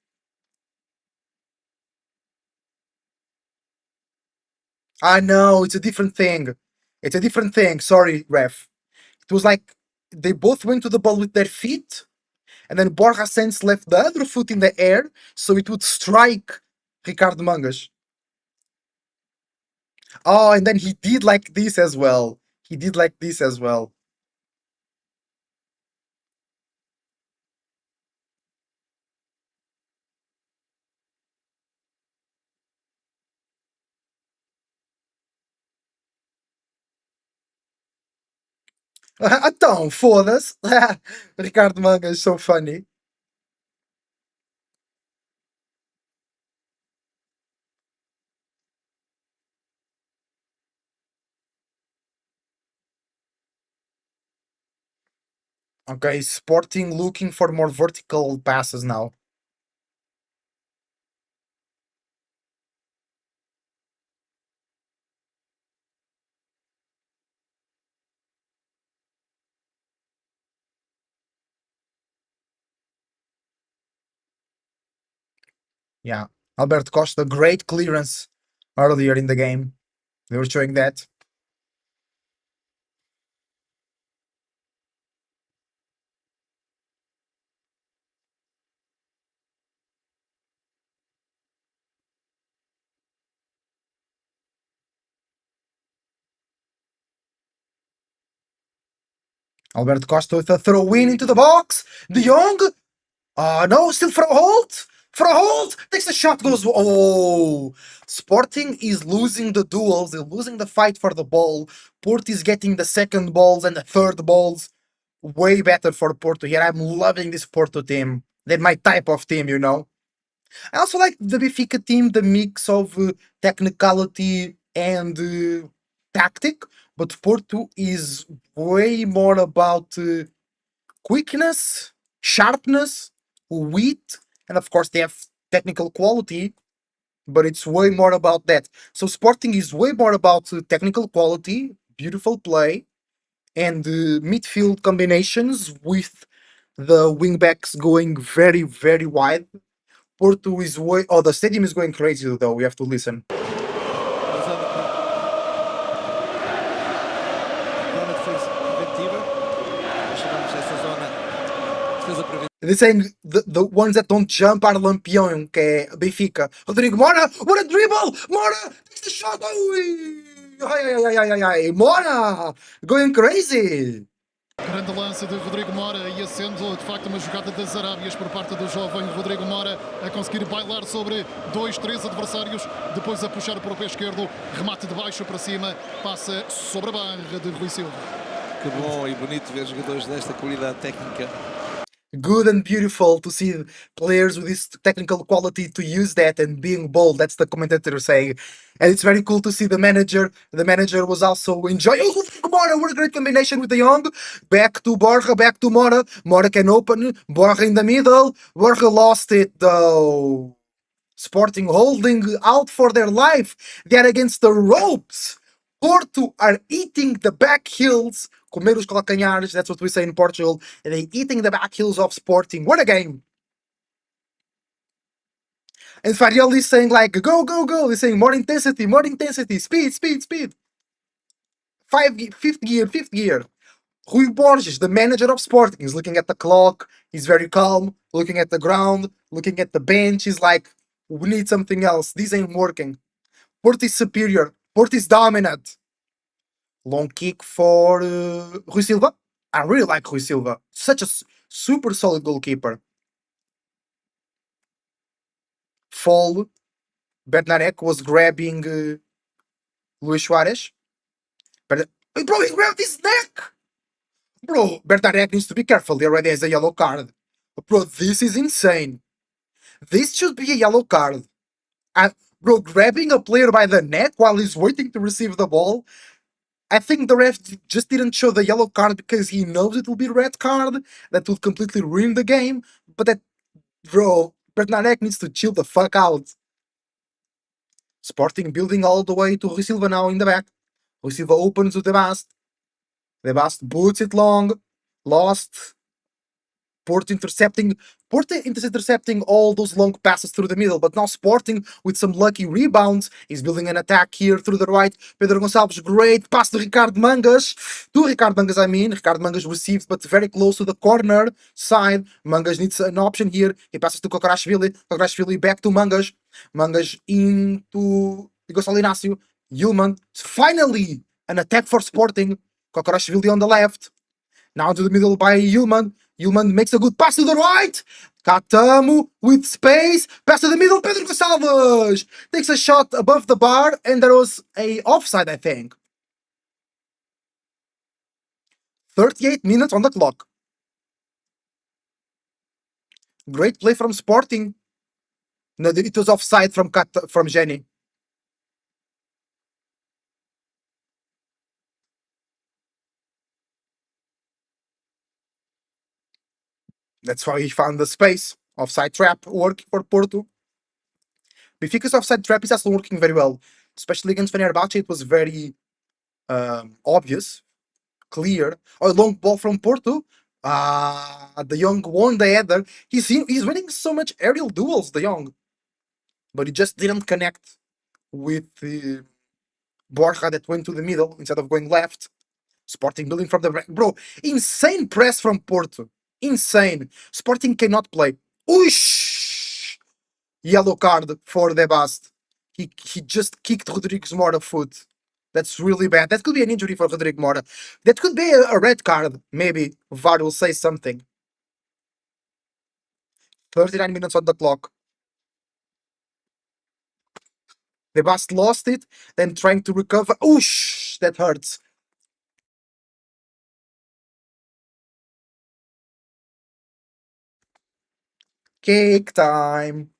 [SPEAKER 1] I know, it's a different thing. It's a different thing. Sorry, ref. It was like they both went to the ball with their feet, and then Borja Sanz left the other foot in the air so it would strike Ricardo Mangas. Oh, and then he did like this as well. He did like this as well. Então, foda-se. Ricardo Mangas is so funny. Okay, Sporting looking for more vertical passes now. Yeah. Albert Costa, great clearance earlier in the game. They were showing that. Albert Costa with a throw in into the box. De Jong. No, still for a hold. For a hold. Takes the shot, goes. Oh. Sporting is losing the duels. They're losing the fight for the ball. Porto is getting the second balls and the third balls. Way better for Porto here. I'm loving this Porto team. They're my type of team, you know. I also like the Benfica team, the mix of technicality and tactic, but Porto is way more about quickness, sharpness, wit, and of course they have technical quality, but it's way more about that. So Sporting is way more about technical quality, beautiful play, and midfield combinations with the wingbacks going very, very wide. Porto is way. Oh, the stadium is going crazy though. We have to listen. They're saying the ones that don't jump are Lampião, que é Benfica. Rodrigo Mora, what a dribble! Mora, takes the shot! Mora, going crazy!
[SPEAKER 4] Grande lance de Rodrigo Mora e sendo de facto uma jogada das Arábias por parte do jovem Rodrigo Mora a conseguir bailar sobre 2, 3 adversários, depois a puxar para o pé esquerdo, remate de baixo para cima, passa sobre a barra de Rui Silva.
[SPEAKER 2] Que bom e bonito ver jogadores desta qualidade técnica.
[SPEAKER 1] Good and beautiful to see players with this technical quality to use that and being bold. That's the commentator saying, and it's very cool to see the manager. The manager was also enjoying. Oh, Mora! What a great combination with the young. Back to Borja, back to Mora. Mora can open. Borja in the middle. Borja lost it though. Sporting holding out for their life. They are against the ropes. Porto are eating the back heels. Comer os calcanhares, that's what we say in Portugal. And they eating the back heels of Sporting. What a game. And Farioli is saying like, go, go, go. He's saying more intensity, speed, speed, speed. Fifth gear. Rui Borges, the manager of Sporting, is looking at the clock. He's very calm, looking at the ground, looking at the bench. He's like, we need something else. This ain't working. Porto is superior. Porto is dominant. Long kick for Rui Silva. I really like Rui Silva. Such a super solid goalkeeper. Fall. Bernarek was grabbing Luis Suarez. But, bro, he grabbed his neck! Bro, Bernarek needs to be careful. He already has a yellow card. Bro, this is insane. This should be a yellow card. Bro, grabbing a player by the neck while he's waiting to receive the ball. I think the ref just didn't show the yellow card because he knows it will be red card. That would completely ruin the game. But that, bro, Bernarek needs to chill the fuck out. Sporting building all the way to Rui Silva now in the back. Rui Silva opens to Debast. Debast boots it long. Lost. Porto is intercepting all those long passes through the middle, but now Sporting with some lucky rebounds is building an attack here through the right. Pedro Gonçalves, great pass to Ricardo Mangas. Ricardo Mangas received, but very close to the corner side. Mangas needs an option here. He passes to Kokorashvili. Kokorashvili back to Mangas. Mangas into Gonçalo Inácio. Yilman. Finally, an attack for Sporting. Kokorashvili on the left. Now to the middle by Yilman. Yilman makes a good pass to the right. Katamu with space. Pass to the middle. Pedro Gonçalves takes a shot above the bar, and there was a offside, I think. 38 minutes on the clock. Great play from Sporting. No, it was offside from Jenny. That's why he found the space. Offside trap working for Porto. Benfica's offside trap is also working very well. Especially against Fenerbahce, it was very obvious, clear. Oh, long ball from Porto. De Jong won the header. He's winning so much aerial duels, De Jong. But he just didn't connect with Borja that went to the middle instead of going left. Sporting building from the back. Bro, insane press from Porto. Insane. Sporting cannot play. Oosh! Yellow card for Debast. He just kicked Rodrigues Mora foot. That's really bad. That could be an injury for Rodrigo Mora. That could be a red card. Maybe VAR will say something. 39 minutes on the clock. Debast lost it, then trying to recover. Oosh! That hurts. Cake time.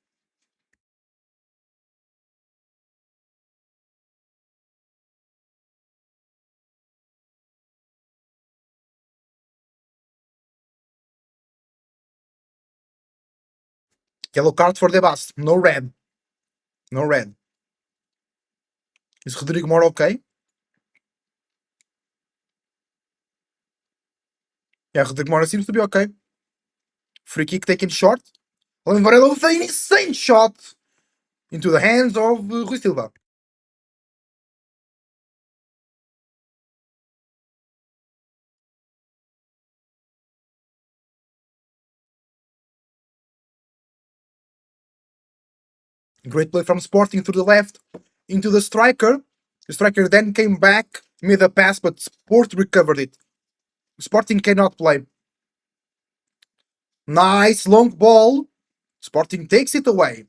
[SPEAKER 1] Yellow card for the bus. No red. No red. Is Rodrigo Mora okay? Yeah, Rodrigo Mora seems to be okay. Free kick taken short. Alan Varela with an insane shot into the hands of Rui Silva. Great play from Sporting through the left into the striker. The striker then came back, made a pass, but Sport recovered it. Sporting cannot play. Nice long ball. Sporting takes it away.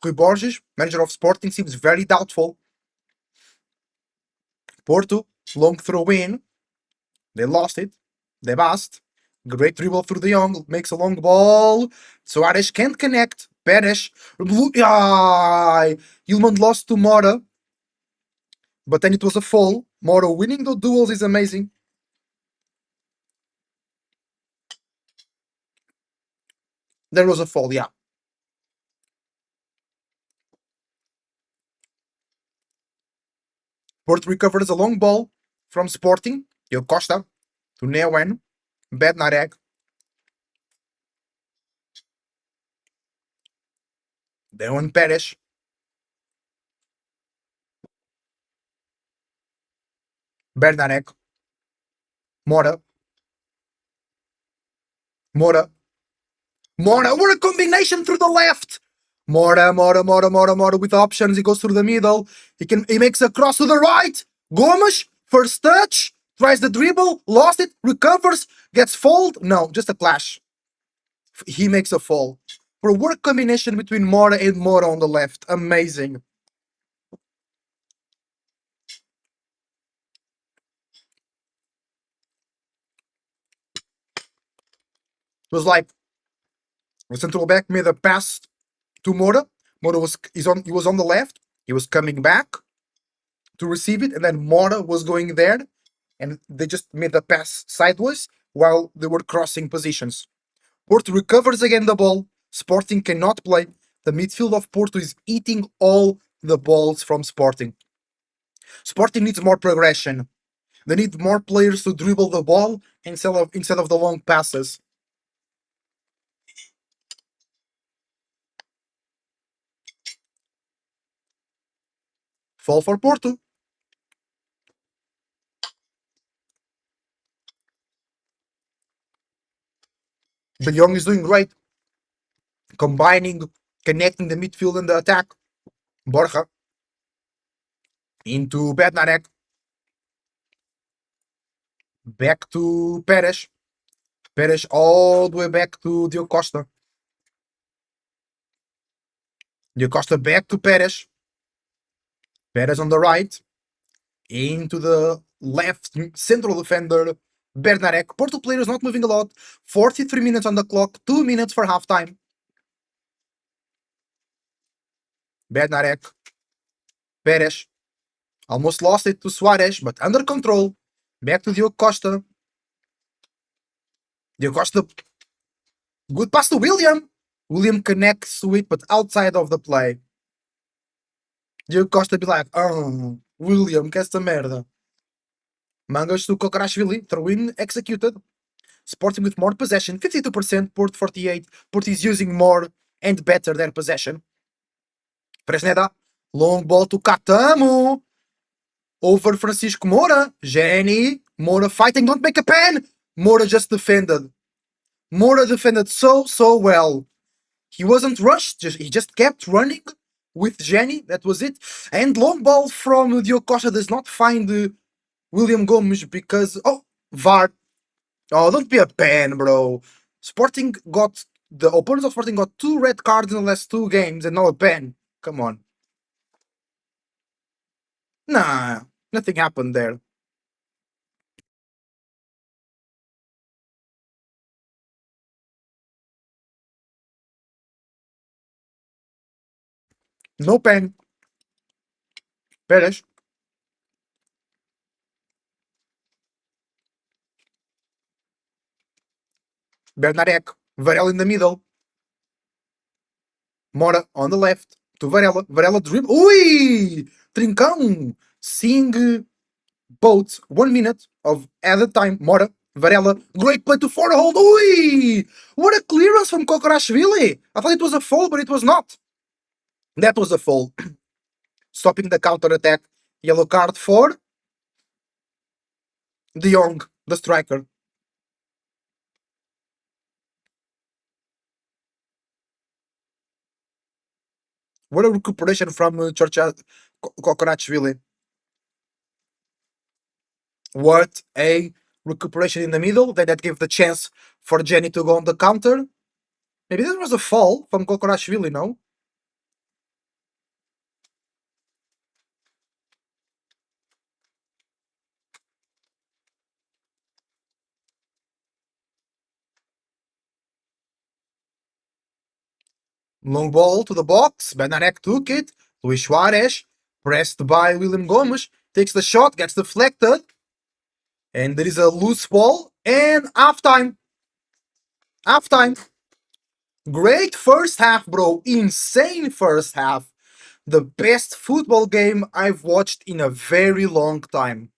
[SPEAKER 1] Rui Borges, manager of Sporting, seems very doubtful. Porto, long throw in. They lost it. They bust. Great dribble through the young, makes a long ball. Soares can't connect. Perez. Ilman lost to Mora. But then it was a fall. Mora winning the duels is amazing. There was a fall, yeah. Porto recovers a long ball from Sporting. Diogo Costa to Neuen. Bednarek. Neuen Perez. Bednarek. Mora. Mora. Mora. What a combination through the left. Mora with options. He goes through the middle. He makes a cross to the right. Gomes, first touch, tries the dribble, lost it, recovers, gets fouled. No, just a clash. He makes a fall. For a work combination between Mora and Mora on the left. Amazing. It was like the central back made a pass to Mora. Mora he was on the left. He was coming back to receive it, and then Mora was going there, and they just made the pass sideways while they were crossing positions. Porto recovers again the ball. Sporting cannot play. The midfield of Porto is eating all the balls from Sporting. Sporting needs more progression. They need more players to dribble the ball instead of the long passes. Fall for Porto. De Jong is doing great, combining, connecting the midfield and the attack. Borja into Bednarek. Back to Perez. Perez all the way back to Diogo Costa. Diogo Costa back to Perez. Perez on the right. Into the left central defender, Bednarek. Porto players not moving a lot. 43 minutes on the clock. 2 minutes for halftime. Bednarek. Perez. Almost lost it to Suarez, but under control. Back to Diogo Costa. Diogo Costa. Good pass to William. William connects to it, but outside of the play. Diogo Costa be like, oh, William, que esta merda. Mangas to Kokarashvili. Throw in executed. Sporting with more possession. 52%, Port 48. Port is using more and better than possession. Fresneda. Long ball to Katamu. Over Francisco Moura. Jenny. Moura fighting. Don't make a pen. Moura just defended. Moura defended so well. He wasn't rushed. He just kept running with Jenny. That was it. And long ball from Diogo Costa does not find William Gomes because... Oh, VAR. Oh, don't be a pen, bro. The opponents of Sporting got 2 red cards in the last 2 games and now a pen. Come on. Nah, nothing happened there. No pen. Perez. Bernarek. Varela in the middle. Mora on the left. To Varela. Varela dribble. Ui! Trincão. Seeing both 1 minute of added time. Mora. Varela. Great play to hold. Ui! What a clearance from Kokorashvili. I thought it was a foul, but it was not. That was a foul. Stopping the counter attack. Yellow card for De Jong, the striker. What a recuperation from Kokorachvili. What a recuperation in the middle. Then that gave the chance for Jenny to go on the counter. Maybe this was a fall from Kokorachvili, no? Long ball to the box. Benarek took it. Luis Suarez, pressed by William Gomes, takes the shot, gets deflected. And there is a loose ball. And half time. Half time. Great first half, bro. Insane first half. The best football game I've watched in a very long time.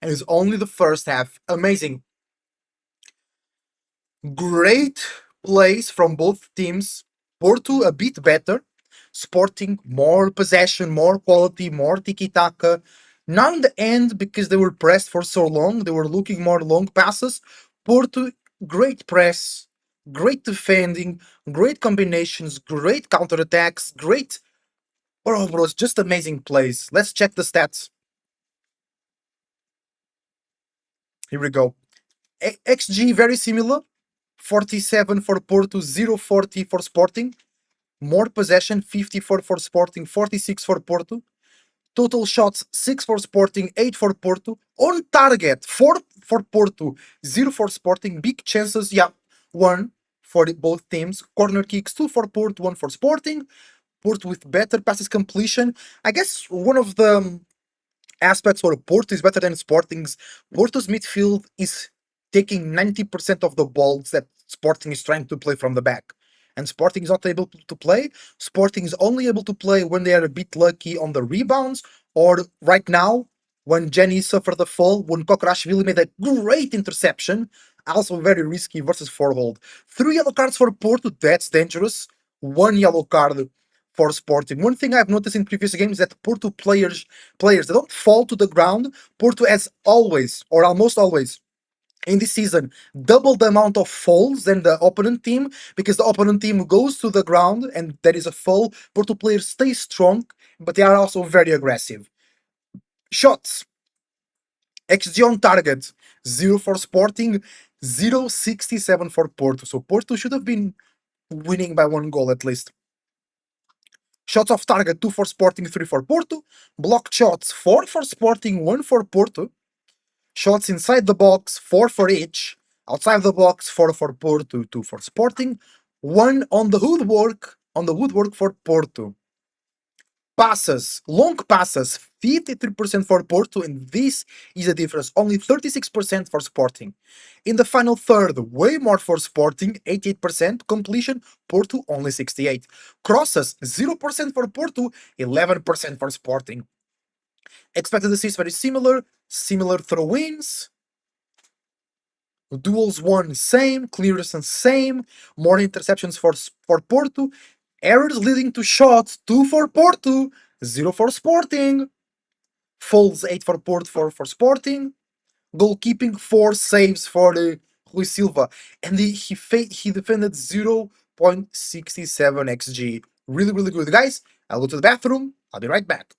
[SPEAKER 1] And it's only the first half. Amazing. Great plays from both teams. Porto a bit better. Sporting more possession, more quality, more tiki taka. Not in the end because they were pressed for so long. They were looking more long passes. Porto, great press, great defending, great combinations, great counterattacks, great. Oh, bro, it's just amazing plays. Let's check the stats. Here we go. XG very similar. 47 for Porto, 0.40 for Sporting. More possession, 54 for Sporting, 46 for Porto. Total shots, 6 for Sporting, 8 for Porto. On target, 4 for Porto, 0 for Sporting. Big chances, yeah, 1 for both teams. Corner kicks, 2 for Porto, 1 for Sporting. Porto with better passes completion. I guess one of the aspects where Porto is better than Sporting's. Porto's midfield is taking 90% of the balls that Sporting is trying to play from the back. And Sporting is not able to play. Sporting is only able to play when they are a bit lucky on the rebounds, or right now, when Jenny suffered the fall, when Kokrashvili made a great interception, also very risky versus Forhold. 3 yellow cards for Porto, that's dangerous. 1 yellow card for Sporting. One thing I've noticed in previous games is that Porto players they don't fall to the ground. Porto has always, or almost always, in this season, double the amount of falls than the opponent team, because the opponent team goes to the ground and there is a fall. Porto players stay strong, but they are also very aggressive. Shots. XG on target, 0 for Sporting, 0.67 for Porto. So Porto should have been winning by 1 goal at least. Shots off target, 2 for Sporting, 3 for Porto. Blocked shots, 4 for Sporting, 1 for Porto. Shots inside the box, 4 for each. Outside the box, 4 for Porto, 2 for Sporting. 1 on the woodwork for Porto. Passes, long passes, 53% for Porto, and this is a difference. Only 36% for Sporting. In the final third, way more for Sporting, 88% completion, Porto only 68. Crosses, 0% for Porto, 11% for Sporting. Expected assists very similar throw-ins. Duels won same, clearances same, more interceptions for Porto. Errors leading to shots, 2 for Porto, 0 for Sporting. Fouls, 8 for Porto, 4 for Sporting. Goalkeeping, 4 saves for Rui Silva. And he defended 0.67 XG. Really, really good. Guys, I'll go to the bathroom. I'll be right back.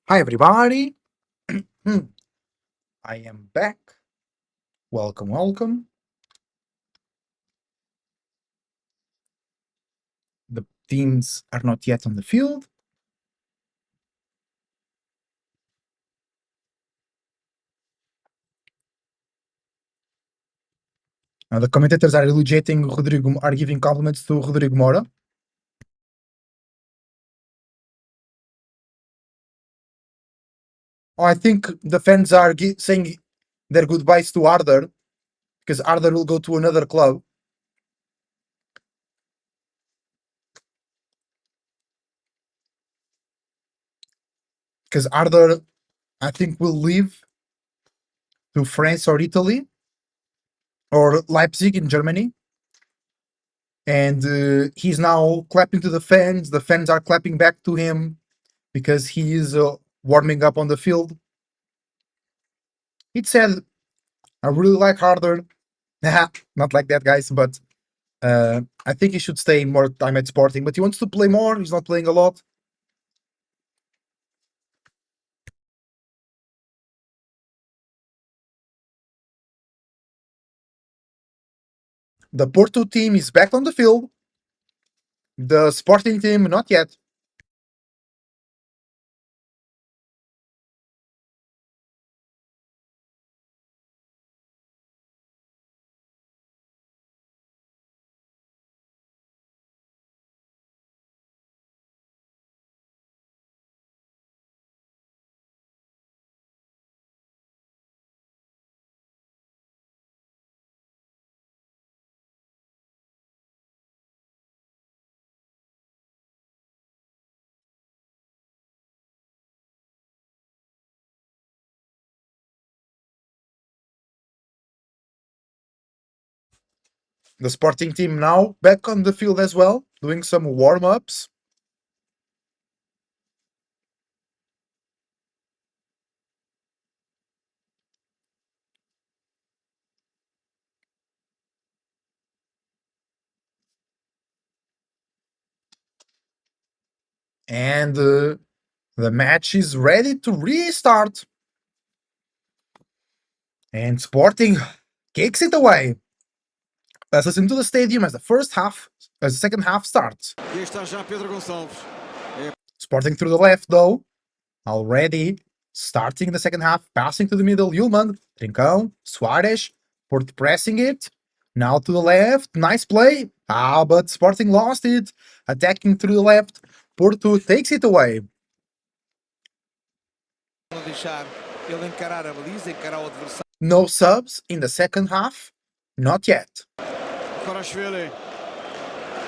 [SPEAKER 1] Hi, everybody. I am back. Welcome, welcome. The teams are not yet on the field. The commentators are elogiating Rodrigo, are giving compliments to Rodrigo Mora. Oh, I think the fans are saying their goodbyes to Arthur because Arthur will go to another club. Because Arthur, I think, will leave to France or Italy or Leipzig in Germany. And he's now clapping to the fans. The fans are clapping back to him because he is warming up on the field. He said, I really like Harder. Not like that, guys, but I think he should stay more time at Sporting. But he wants to play more. He's not playing a lot. The Porto team is back on the field. The Sporting team, not yet. The Sporting team now back on the field as well, doing some warm ups. And the match is ready to restart. And Sporting kicks it away. Let's listen to the stadium as the second half starts.
[SPEAKER 3] E está já Pedro Gonçalves.
[SPEAKER 1] Sporting through the left, though. Already starting the second half, passing to the middle. Yulman, Trincão, Suarez, Porto pressing it. Now to the left. Nice play. But Sporting lost it. Attacking through the left. Porto takes it away. No subs in the second half. Not yet.
[SPEAKER 3] Kvarashvili.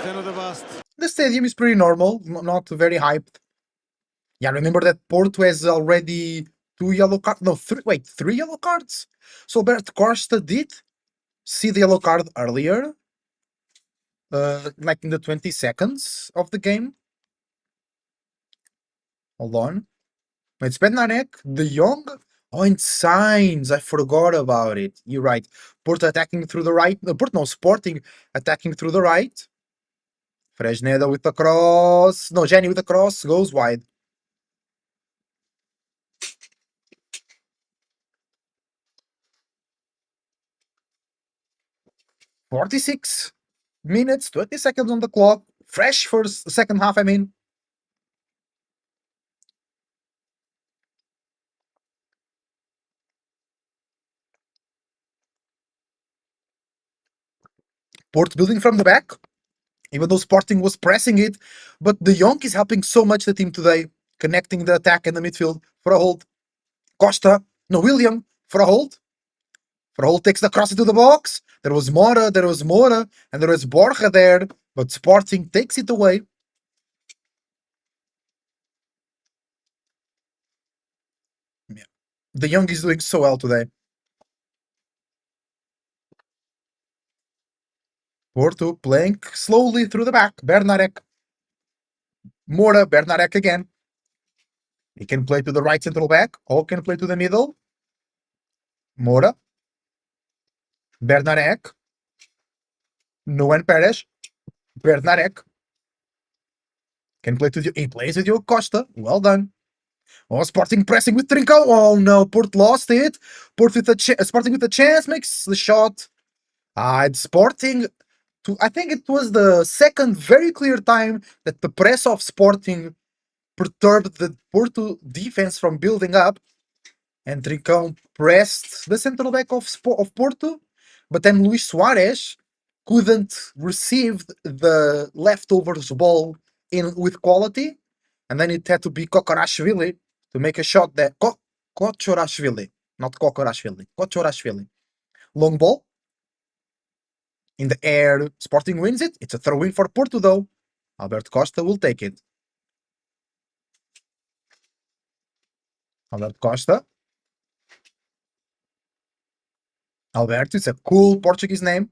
[SPEAKER 3] Zeno de Bast.
[SPEAKER 1] The stadium is pretty normal, not very hyped. Yeah, remember that Porto has already three yellow cards. So Bert Costa did see the yellow card earlier, like in the 20 seconds of the game. Hold on. It's Bednarek, De Jong. Oh, and Signs. I forgot about it. You're right. Porto attacking through the right. No, Porto, no, Sporting attacking through the right. Fresneda with the cross. No, Jenny with the cross goes wide. "46 minutes, 20 seconds on the clock. Fresh for the second half, I mean. Port building from the back, even though Sporting was pressing it. But De Jong is helping so much the team today, connecting the attack and the midfield for a hold. Costa, no, William for a hold. For a hold takes the cross into the box. There was Mora, and there was Borja there. But Sporting takes it away. Yeah. De Jong is doing so well today. Porto playing slowly through the back. Bernarek. Mora, Bernarek again. He can play to the right central back or can play to the middle. Mora. Bernarek. Noan Perez. Bernarek. Can play to the. He plays with Diogo Costa. Well done. Oh, Sporting pressing with Trincão. Oh no, Porto lost it. Porto with Sporting with a chance makes the shot. It's Sporting. I think it was the second very clear time that the press of Sporting perturbed the Porto defense from building up, and Trincão pressed the central back of Porto, but then Luis Suarez couldn't receive the leftovers ball in with quality, and then it had to be Kokorashvili to make a shot that Kochorashvili, not Kokorashvili, Kochorashvili. Long ball in the air. Sporting wins it. It's a throw in for Porto though. Albert Costa will take it. Albert Costa. Alberto, it's a cool Portuguese name.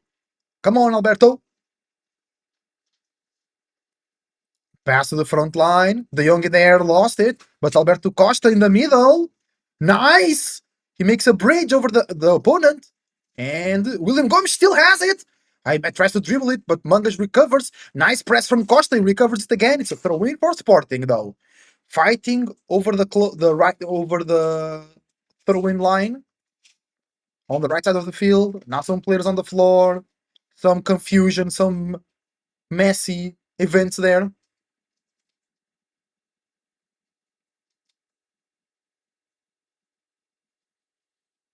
[SPEAKER 1] Come on, Alberto. Pass to the front line. De Jong in the air lost it, but Alberto Costa in the middle. Nice! He makes a bridge over the opponent. And William Gomes still has it. I tries to dribble it, but Mangas recovers. Nice press from Costa. He recovers it again. It's a throw in for Sporting, though. Fighting over the right over the throw-in line on the right side of the field. Now some players on the floor. Some confusion, some messy events there.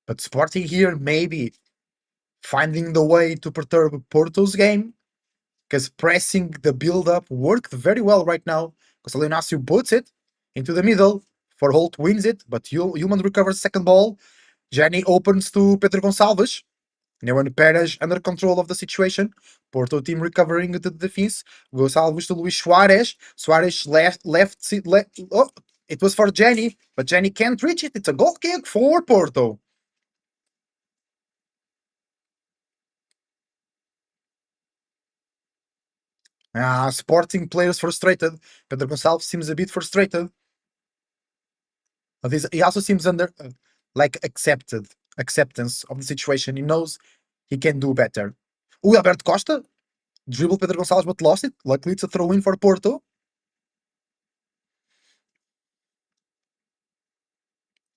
[SPEAKER 1] But Sporting here maybe finding the way to perturb Porto's game, because pressing the build-up worked very well right now, because Leonacio puts it into the middle. For Holt wins it, but Human recovers second ball. Jenny opens to Pedro Gonçalves. Neumann Perez under control of the situation. Porto team recovering the defense. Gonçalves to Luis Suarez. Suarez left. Oh, it was for Jenny, but Jenny can't reach it. It's a goal kick for Porto. Sporting players frustrated. Pedro Gonçalves seems a bit frustrated. But he also seems under acceptance of the situation. He knows he can do better. Alberto Costa dribbled Pedro Gonçalves but lost it. Luckily, it's a throw in for Porto.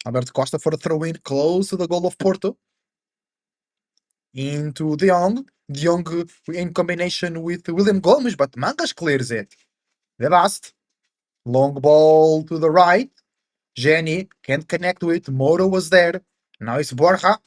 [SPEAKER 1] Alberto Costa for a throw in close to the goal of Porto. Into De Jong. De Jong in combination with William Gomes, but Mangas clears it. The last long ball to the right. Jenny can't connect with. Moro was there. Now it's Borja.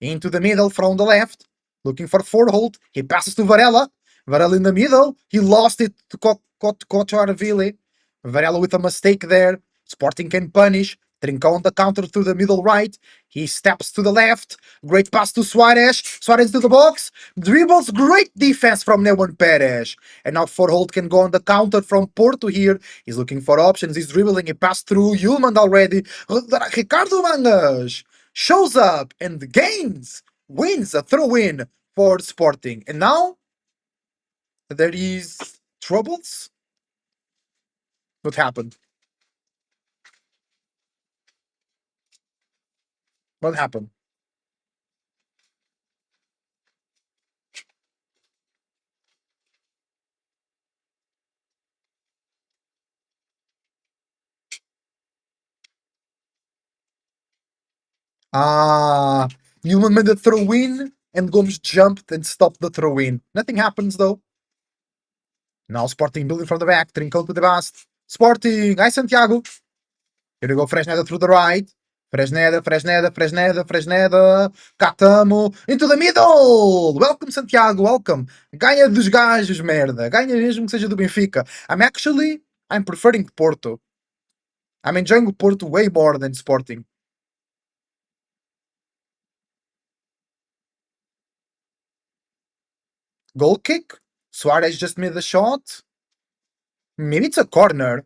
[SPEAKER 1] Into the middle from the left. Looking for Forholt. He passes to Varela. Varela in the middle. He lost it to Kocharavili. Varela with a mistake there. Sporting can punish. Trincão on the counter through the middle right. He steps to the left. Great pass to Suarez. Suarez to the box. Dribbles. Great defense from Neumann Perez. And now Forholt can go on the counter from Porto here. He's looking for options. He's dribbling. He passed through Ullmann already. Ricardo Mangas shows up and wins a throw-in for Sporting. And now there is troubles. What happened? What happened? Newman made the throw-in and Gomes jumped and stopped the throw-in. Nothing happens though. Now Sporting building from the back. Trincão to the best. Sporting. Hi, Santiago. Here we go. Fresneda through the right. Fresneda. Catamo. Into the middle. Welcome, Santiago. Welcome. Ganha dos gajos, merda. Ganha mesmo que seja do Benfica. I'm preferring Porto. I'm enjoying Porto way more than Sporting. Goal kick. Suarez just made the shot. Maybe it's a corner.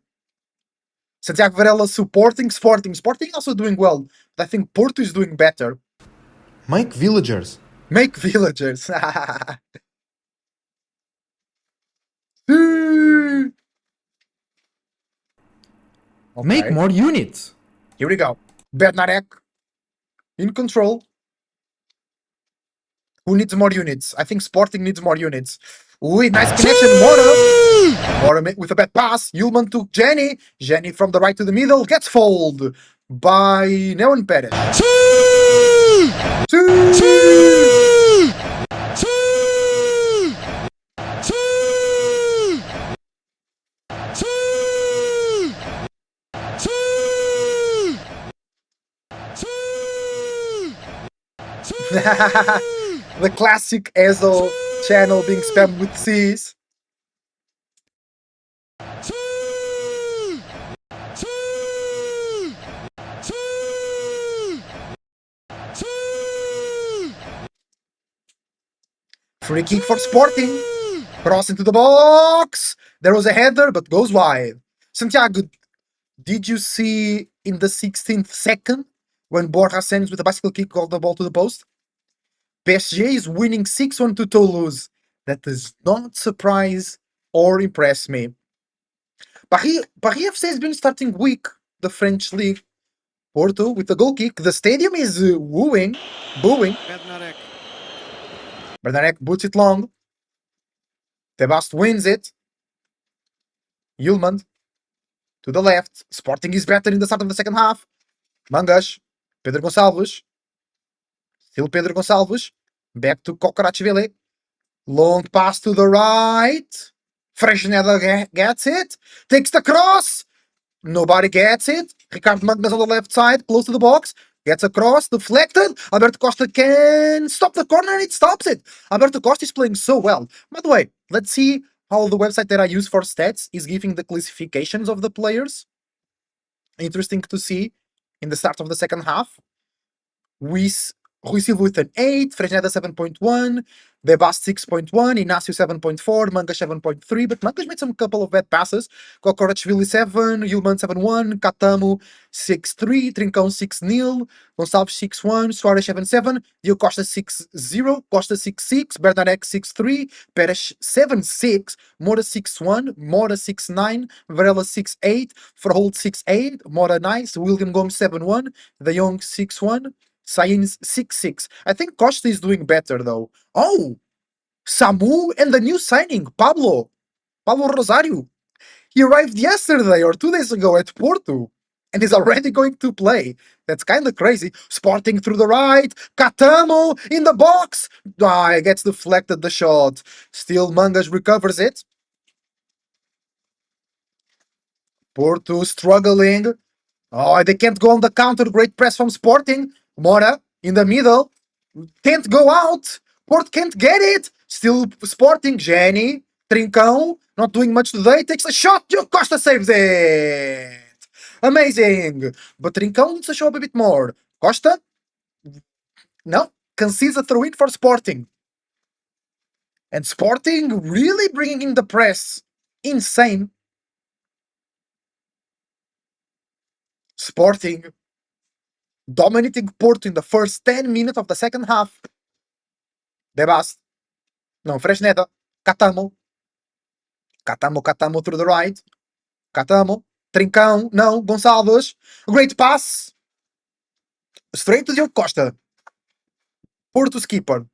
[SPEAKER 1] Santiago Varela supporting Sporting. Sporting also doing well, but I think Porto is doing better.
[SPEAKER 5] Make villagers.
[SPEAKER 1] Make villagers. Okay.
[SPEAKER 5] Make more units.
[SPEAKER 1] Here we go. Bednarek in control. Who needs more units? I think Sporting needs more units. Ooh, nice connection, Mora. Mora with a bad pass. Yulman to Jenny. Jenny from the right to the middle. Gets fouled by Neon Perez. The classic Ezo channel being spammed with C's. Free kick for Sporting. Cross into the box. There was a header, but goes wide. Santiago, did you see in the 16th second when Borja sends with a bicycle kick got the ball to the post? PSG is winning 6-1 to Toulouse. That does not surprise or impress me. Paris FC has been starting weak, the French league. Porto with a goal kick. The stadium is booing. Bernarek boots it long. Tebast wins it. Yulman to the left. Sporting is better in the start of the second half. Mangas. Pedro Gonçalves. Still Pedro Gonçalves. Back to Kokorachvili. Long pass to the right. Fresneda gets it. Takes the cross. Nobody gets it. Ricardo Mangas on the left side, close to the box. Gets across, deflected. Alberto Costa can stop the corner and it stops it. Alberto Costa is playing so well. By the way, let's see how the website that I use for stats is giving the classifications of the players. Interesting to see in the start of the second half. Rui Silva with an 8, Fresneda 7.1, Debas 6.1, Inácio 7.4, Mangas 7.3, but Mangas made some couple of bad passes. Kokorachvili 7, Yulman 7.1, Catamo 6.3, Trincão 6.0, Gonçalves 6.1, Soares 7.7, Diogo Costa 6.0, Costa 6.6, Bernarek 6.3, Perez 7.6, Mora 6.1, Mora 6.9, Varela 6.8, Verholt 6.8, Mora nice, William Gomes 7.1, De Jong 6.1, Sainz 6-6. I think Costa is doing better though. Oh, Samu and the new signing, Pablo Rosario. He arrived yesterday or 2 days ago at Porto and is already going to play. That's kind of crazy. Sporting through the right. Catamo in the box. Gets deflected the shot. Still Mangas recovers it. Porto struggling. Oh, they can't go on the counter. Great press from Sporting. Mora in the middle. Can't go out. Porto can't get it. Still Sporting. Jenny. Trincão. Not doing much today. Takes a shot. Diogo Costa saves it. Amazing. But Trincão needs to show up a bit more. Costa? No. Concedes a throw-in for Sporting. And Sporting really bringing in the press. Insane. Sporting dominating Porto in the first 10 minutes of the second half. Debas. No, Fresneda. Catamo through the right. Catamo. Trincão. No, Gonçalves. Great pass. Straight to Diogo Costa. Porto's keeper.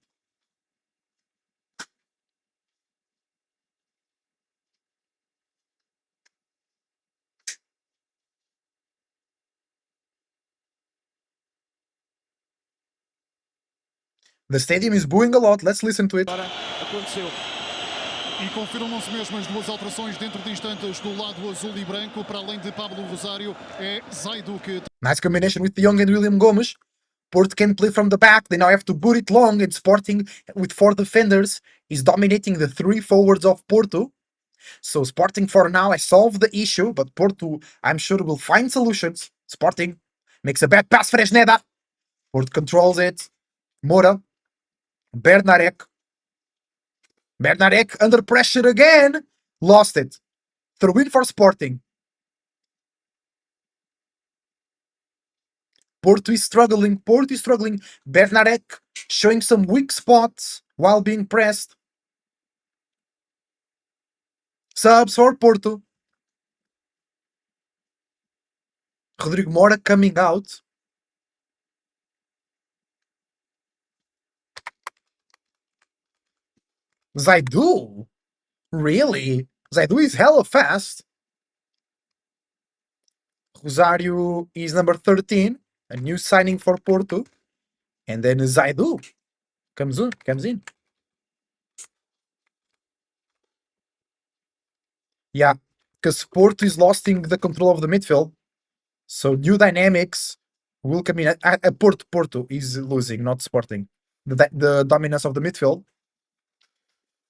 [SPEAKER 1] The stadium is booing a lot. Let's listen to it.
[SPEAKER 4] E confirmam-se mesmo as duas alterações dentro de instantes do lado azul e branco. Para além de Pablo Rosario, é Zaidu que...
[SPEAKER 1] Nice combination with De Jong and William Gomes. Porto can play from the back. They now have to boot it long. And Sporting, with 4 defenders, is dominating the 3 forwards of Porto. So Sporting for now has solved the issue, but Porto, I'm sure, will find solutions. Sporting makes a bad pass for Fresneda. Porto controls it. Mora. Bernarek under pressure again. Lost it. Throw-in for Sporting. Porto is struggling. Bernarek showing some weak spots while being pressed. Subs for Porto. Rodrigo Mora coming out. Zaidu Really? Zaidu is hella fast. Rosario is number 13, a new signing for Porto. And then Zaidu comes in. Yeah, because Porto is losing the control of the midfield. So new dynamics will come in. Porto is losing, not Sporting. The dominance of the midfield.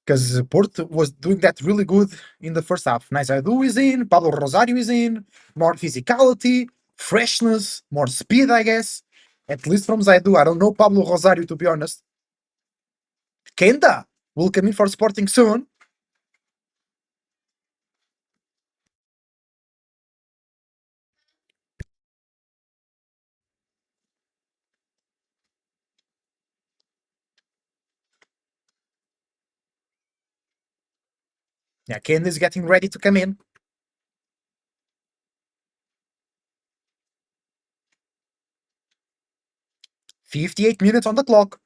[SPEAKER 1] Because Porto was doing that really good in the first half. Nice Zaidu is in, Pablo Rosario is in, more physicality, freshness, more speed, I guess. At least from Zaidu. I don't know Pablo Rosario, to be honest. Kenda will come in for Sporting soon. Yeah, Kenda is getting ready to come in. 58 minutes on the clock.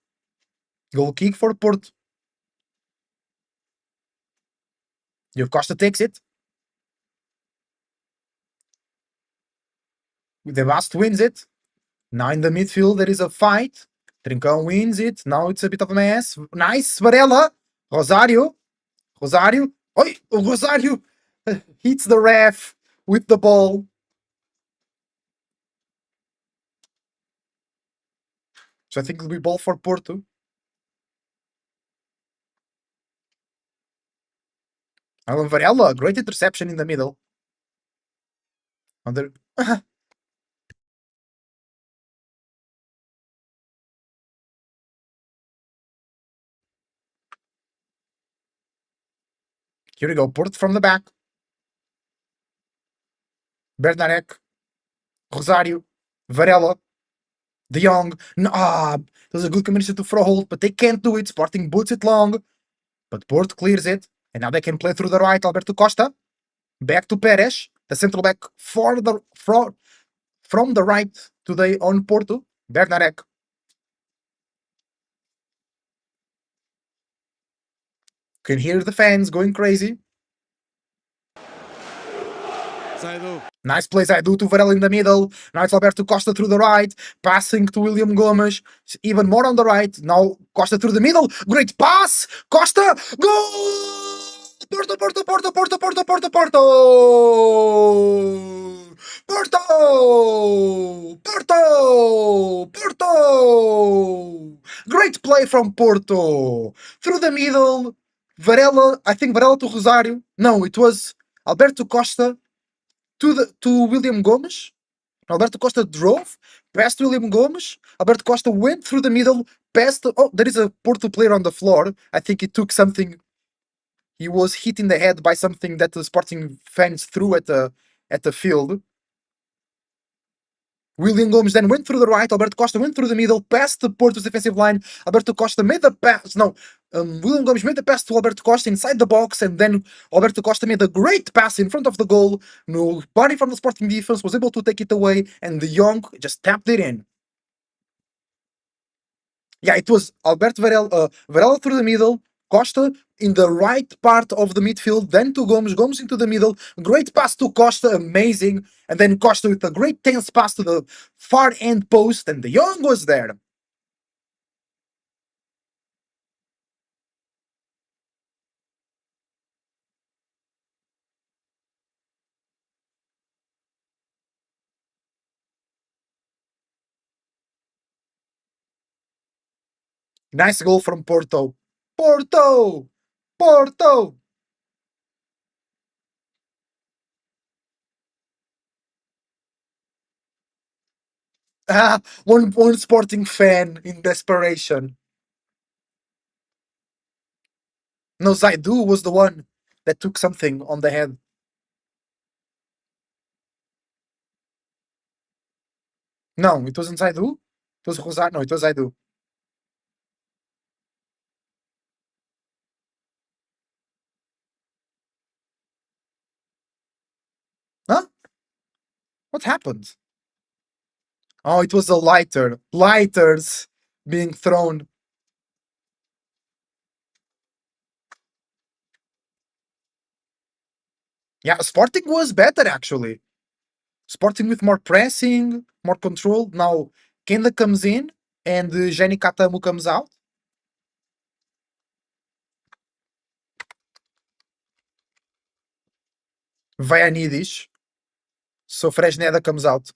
[SPEAKER 1] Goal kick for Porto. Diego Costa takes it. The Bast wins it. Now in the midfield, there is a fight. Trincão wins it. Now it's a bit of a mess. Nice. Varela. Rosario. Oi, Rosario hits the ref with the ball. So I think it'll be ball for Porto. Alan Varela, great interception in the middle. Under. Here we go. Porto from the back. Bernarek. Rosario. Varela. De Jong. It was a good combination to throw hold, but they can't do it. Sporting boots it long. But Porto clears it. And now they can play through the right. Alberto Costa. Back to Perez. The central back from the right today on Porto. Bernarek. Can hear the fans going crazy.
[SPEAKER 3] Zaidu.
[SPEAKER 1] Nice play, Zaidu to Varela in the middle. Now it's Alberto Costa through the right. Passing to William Gomes. Even more on the right. Now Costa through the middle. Great pass. Costa. Goal! Porto, Porto, Porto, Porto, Porto, Porto, Porto. Porto! Porto! Porto! Great play from Porto. Through the middle. Varela, I think Varela to Rosario. No, it was Alberto Costa to William Gomes. Alberto Costa drove past William Gomes. Alberto Costa went through the middle, past. There is a Porto player on the floor. I think he took something. He was hit in the head by something that the Sporting fans threw at the field. William Gomes then went through the right. Alberto Costa went through the middle, past the Porto's defensive line. Alberto Costa made the pass. No, William Gomes made the pass to Alberto Costa inside the box, and then Alberto Costa made a great pass in front of the goal. Nobody from the Sporting defense was able to take it away, and De Jong just tapped it in. Yeah, it was Alberto Varela through the middle, Costa in the right part of the midfield, then to Gomes into the middle, great pass to Costa, amazing, and then Costa with a great tense pass to the far end post, and De Jong was there. Nice goal from Porto. Porto! Porto! One Sporting fan in desperation. No, Zaidu was the one that took something on the head. No, it wasn't Zaidu. It was Rosario. No, it was Zaidu. Huh? What happened? Oh, it was a lighter. Lighters being thrown. Yeah, Sporting was better actually. Sporting with more pressing, more control. Now Kenda comes in and Jenny Katamu comes out. Vaianidis. So Fresneda comes out.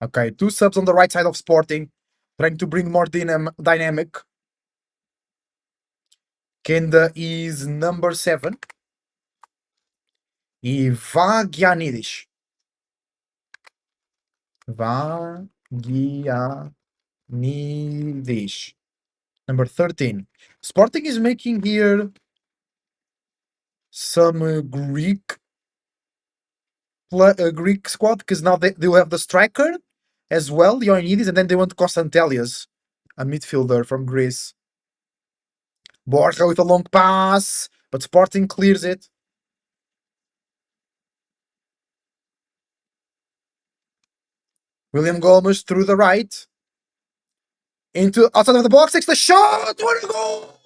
[SPEAKER 1] Okay, two subs on the right side of Sporting, trying to bring more dynamic. Kenda is number 7. E Vagianidis. Vagianidis. Number 13. Sporting is making here some Greek squad because now they will have the striker as well, Ioannidis, and then they want Konstantelias, a midfielder from Greece. Borja with a long pass, but Sporting clears it. William Gomes through the right. Into outside of the box, takes the shot! What a goal!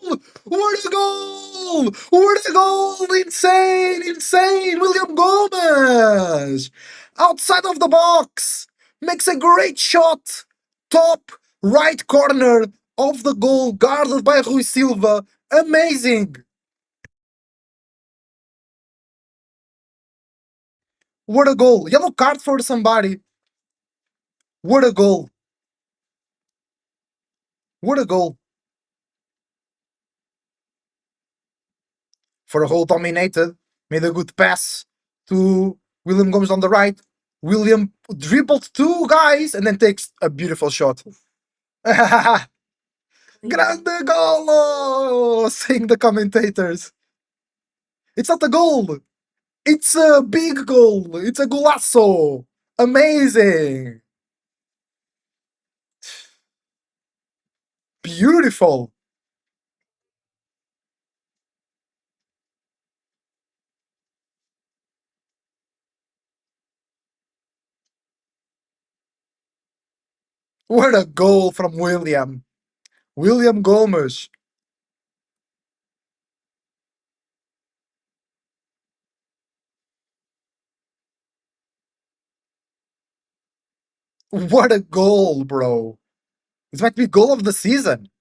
[SPEAKER 1] What a goal! What a goal! Insane! Insane! William Gomes! Outside of the box! Makes a great shot! Top right corner of the goal, guarded by Rui Silva. Amazing! What a goal! Yellow card for somebody. What a goal! What a goal! For a goal dominated, made a good pass to William Gomes on the right. William dribbled 2 guys and then takes a beautiful shot. Grande golo! Saying the commentators. It's not a goal. It's a big goal. It's a golazo. Amazing. Beautiful. What a goal from William. William Gomes. What a goal, bro. This might be goal of the season.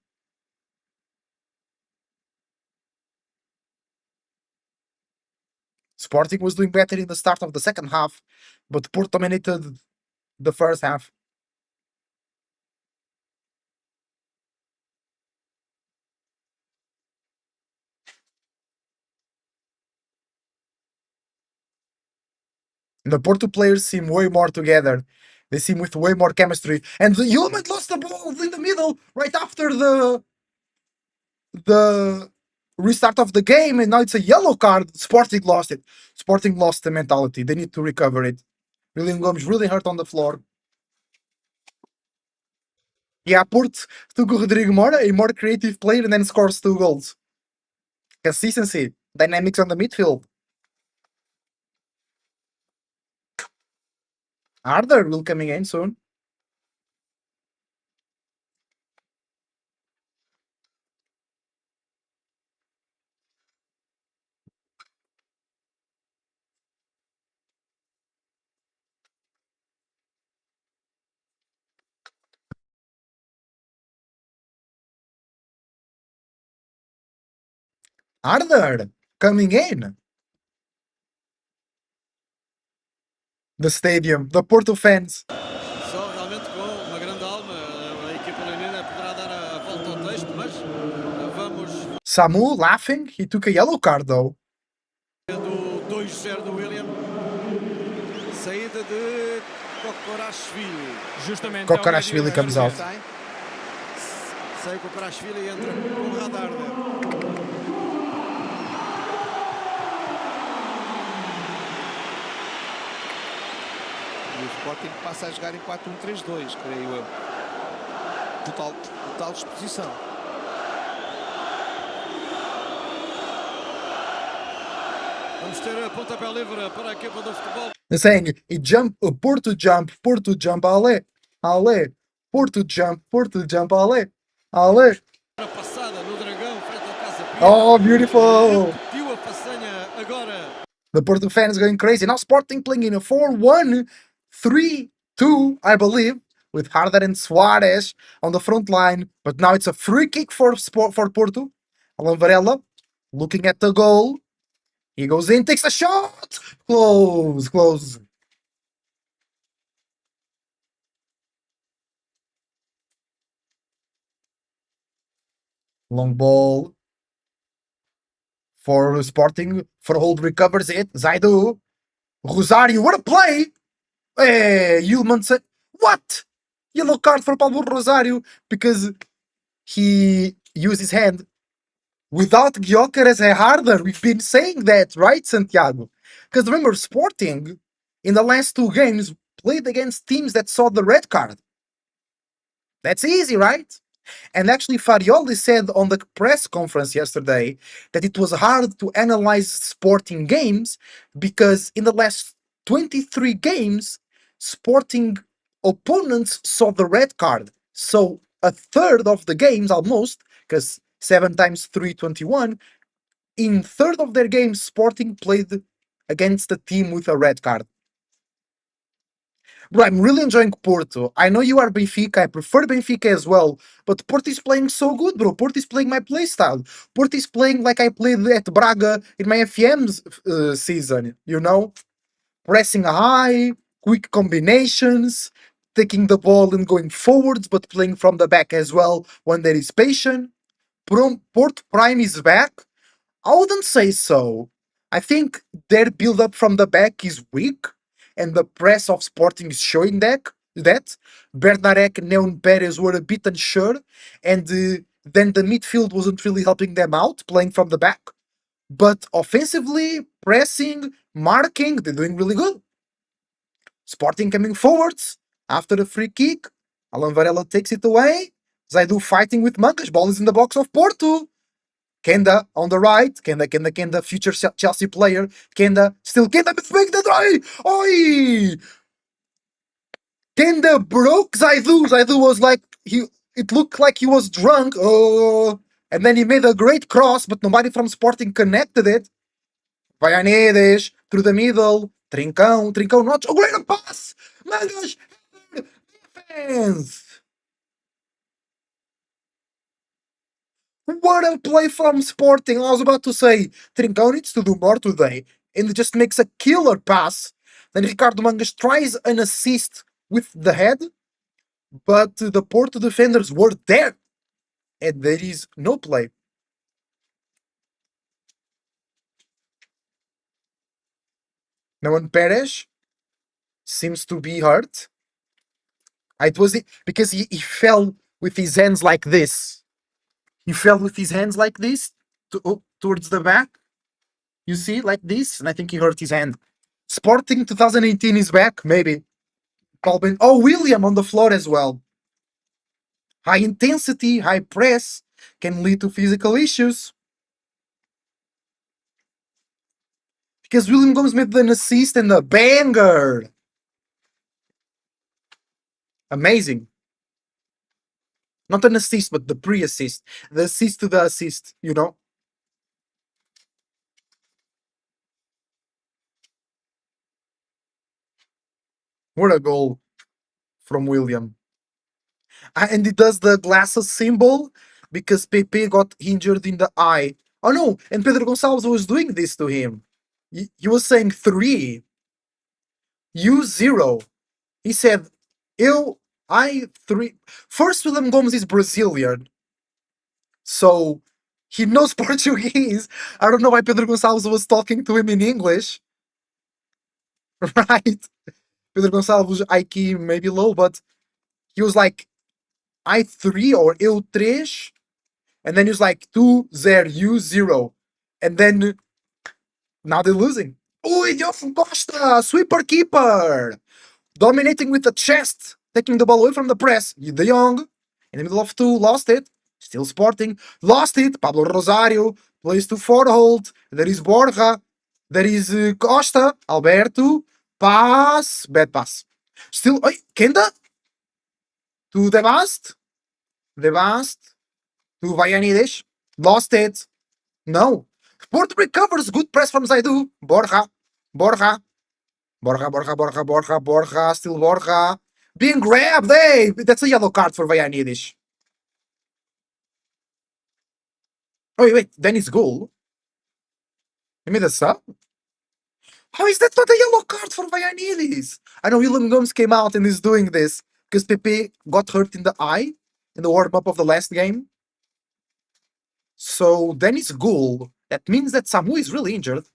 [SPEAKER 1] Sporting was doing better in the start of the second half, but Porto dominated the first half. The Porto players seem way more together. They seem with way more chemistry. And the Human lost the ball in the middle right after the restart of the game, and now it's a yellow card. Sporting lost it. Sporting lost the mentality. They need to recover it. William Gomes really hurt on the floor. Yeah, Porto took Rodrigo Mora, a more creative player, and then scores 2 goals. Consistency, dynamics on the midfield. Arthur will coming in soon. Arthur coming in. The stadium, the Porto fans.
[SPEAKER 3] Só realmente com uma grande alma, a equipa leonina poderá dar a volta ao texto, mas vamos
[SPEAKER 1] Samu laughing. He took a yellow card though.
[SPEAKER 3] do 2-0 do William. Saída de Kokorashvili.
[SPEAKER 6] Justamente
[SPEAKER 1] Kokorashvili comes out.
[SPEAKER 3] Sai o Kokorashvili e entra com o Radar.
[SPEAKER 2] E o Sporting passa a jogar em 4-1-3-2, creio eu. Total disposição.
[SPEAKER 3] Vamos ter a pontapé livre para a equipa do futebol.
[SPEAKER 1] They're saying he jump, Porto jump, ale, ale, Porto jump, ale.
[SPEAKER 3] Passada no Dragão, frente ao Casa Pia.
[SPEAKER 1] Oh, beautiful!
[SPEAKER 3] Repetiu a façanha agora.
[SPEAKER 1] The Porto fans going crazy. Now Sporting playing in a 4-1, 3-2, I believe, with Harder and Suarez on the front line. But now it's a free kick for Porto. Alan Varela looking at the goal. He goes in, takes a shot. Close, close. Long ball for Sporting. Hold recovers it. Zaidu. Rosario, what a play! Hey, Yulman said, what? Yellow card for Pablo Rosario because he used his hand. Without Gyökeres and Harder, we've been saying that, right, Santiago? Because remember, Sporting in the last two games played against teams that saw the red card. That's easy, right? And actually, Farioli said on the press conference yesterday that it was hard to analyze Sporting games because in the last 23 games, Sporting opponents saw the red card. So a third of the games almost, because 7 times 3, 21, in third of their games, Sporting played against a team with a red card. Bro, I'm really enjoying Porto. I know you are Benfica. I prefer Benfica as well. But Porto is playing so good, bro. Porto is playing my playstyle. Porto is playing like I played at Braga in my FM's season, you know? Pressing high, quick combinations, taking the ball and going forwards, but playing from the back as well when there is patience. Porto Prime is back. I wouldn't say so. I think their build up from the back is weak, and the press of Sporting is showing that. Bernarek and Neon Perez were a bit unsure, and then the midfield wasn't really helping them out, playing from the back. But offensively, pressing, marking, they're doing really good. Sporting coming forwards after the free kick. Alan Varela takes it away. Zaidu fighting with Mangas. Ball is in the box of Porto. Kenda on the right. Kenda, future Chelsea player. Kenda, still Kenda, make the try. Oi! Kenda broke Zaidu. Zaidu was like, it looked like he was drunk. Oh, and then he made a great cross, but nobody from Sporting connected it. Vaianedes, through the middle. Trincão, not. Oh, great pass! Mangas, defense! What a play from Sporting! I was about to say, Trincão needs to do more today, and just makes a killer pass. Then Ricardo Mangas tries an assist with the head, but the Porto defenders were there, and there is no play. Now, when Perez seems to be hurt, it was because he fell with his hands like this. He fell with his hands like this towards the back. You see, like this, and I think he hurt his hand. Sporting 2018 is back, maybe. Colbin. Oh, William on the floor as well. High intensity, high press can lead to physical issues. Because William Gomes made an assist and a banger. Amazing. Not an assist, but the pre-assist. The assist to the assist, you know? What a goal from William. And he does the glasses symbol because Pepe got injured in the eye. Oh no, and Pedro Gonçalves was doing this to him. He was saying 3, you 0. He said, I 3. First, William Gomes is Brazilian, so he knows Portuguese. I don't know why Pedro Gonçalves was talking to him in English. Right? Pedro Gonçalves' IQ may be low, but he was like, I 3 or eu 3, and then he was like 2-0, you 0. And then now they're losing. Ui, Diogo Costa, sweeper keeper, dominating with the chest, taking the ball away from the press. De Jong, in the middle of 2, lost it. Still Sporting, lost it. Pablo Rosario plays to forehold. There is Borja. There is Costa, Alberto. Pass, bad pass. Still, Kenda to Devast to Vaianides. Lost it. No. Porto recovers. Good press from Zaidu. Borja. Borja. Borja, Borja, Borja, Borja, Borja, still Borja. Being grabbed, hey! That's a yellow card for Vaianidis. Oh, wait, then it's goal. You made a sub? How is that not a yellow card for Vaianidis? I know William Gomes came out and is doing this because Pepe got hurt in the eye in the warm-up of the last game. So then it's goal. That means that Samu is really injured.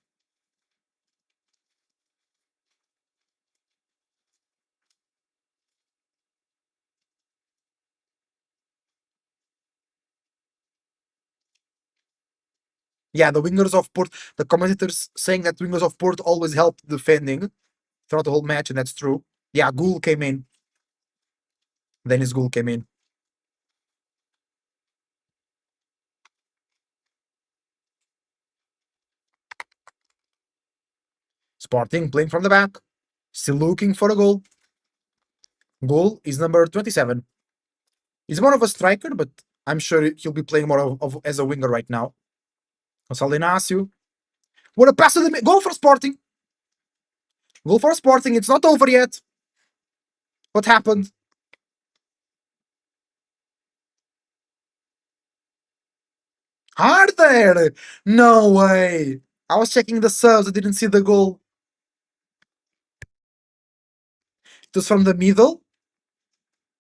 [SPEAKER 1] Yeah, the wingers of Port, the commentators saying that wingers of Port always help defending throughout the whole match, and that's true. Yeah, Ghoul came in. Then his goal came in. Sporting playing from the back, still looking for a goal. Goal is number 27. He's more of a striker, but I'm sure he'll be playing more as a winger right now. Gonçalo Inácio. What a pass to the goal for Sporting. Goal for Sporting. It's not over yet. What happened? Hard there. No way. I was checking the subs. I didn't see the goal. It was from the middle.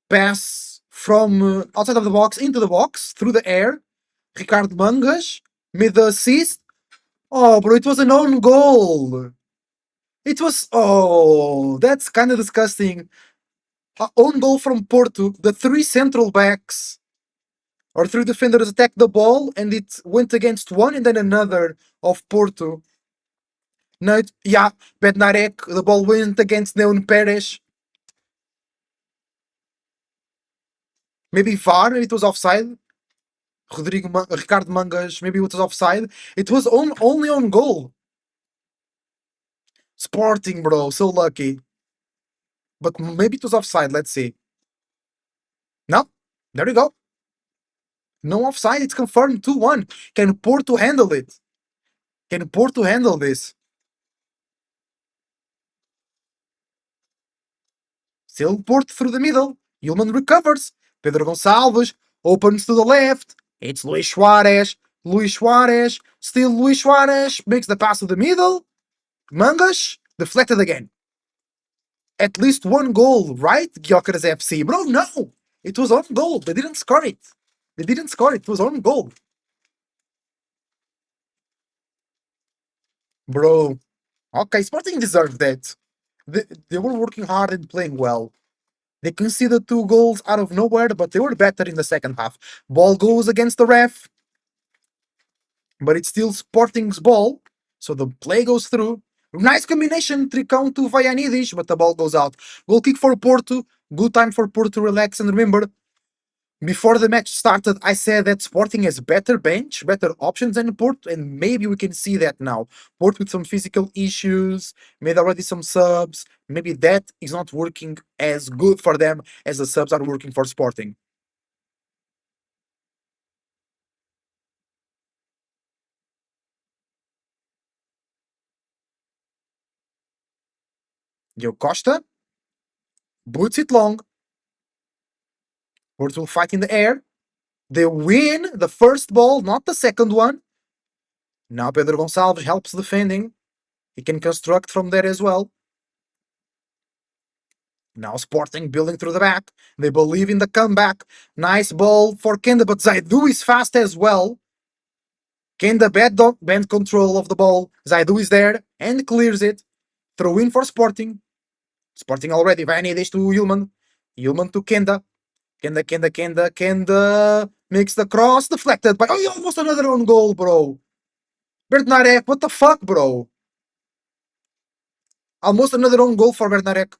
[SPEAKER 1] Pass from outside of the box into the box through the air. Ricardo Mangas made the assist. Oh, bro, it was an own goal. It was, oh, that's kind of disgusting. Own goal from Porto. The three central backs or three defenders attacked the ball and it went against one and then another of Porto. No, yeah, Bednarek, the ball went against Neon Perez. Maybe VAR, it was offside. Ricardo Mangas, maybe it was offside. It was only on goal. Sporting, bro, so lucky. But maybe it was offside, let's see. No, there you go. No offside, it's confirmed 2-1. Can Porto handle it? Can Porto handle this? Still Porto through the middle. Yulman recovers. Pedro Gonçalves opens to the left. It's Luis Suarez. Luis Suarez. Still Luis Suarez makes the pass to the middle. Mangas deflected again. At least one goal, right? Gyökeres FC. Bro, no! It was on goal. They didn't score it. They didn't score it. It was on goal. Bro. Okay, Sporting deserved that. They were working hard and playing well. They conceded two goals out of nowhere, but they were better in the second half. Ball goes against the ref, but it's still Sporting's ball, so the play goes through. Nice combination, tricão to Vaianidis, but the ball goes out. Goal kick for Porto. Good time for Porto to relax. And remember, before the match started, I said that Sporting has better bench, better options than Porto, and maybe we can see that now. Porto with some physical issues, made already some subs. Maybe that is not working as good for them as the subs are working for Sporting. Diogo Costa boots it long. Porto will fight in the air. They win the first ball, not the second one. Now Pedro Gonçalves helps defending. He can construct from there as well. Now Sporting building through the back. They believe in the comeback. Nice ball for Kenda, but Zaidu is fast as well. Kenda bad control of the ball. Zaidu is there and clears it. Throw in for Sporting. Sporting already. Vanides to Yulman. Yulman to Kenda. Kenda makes the cross. Deflected by... Oh, almost another own goal, bro. Bernarek, what the fuck, bro? Almost another own goal for Bernarek.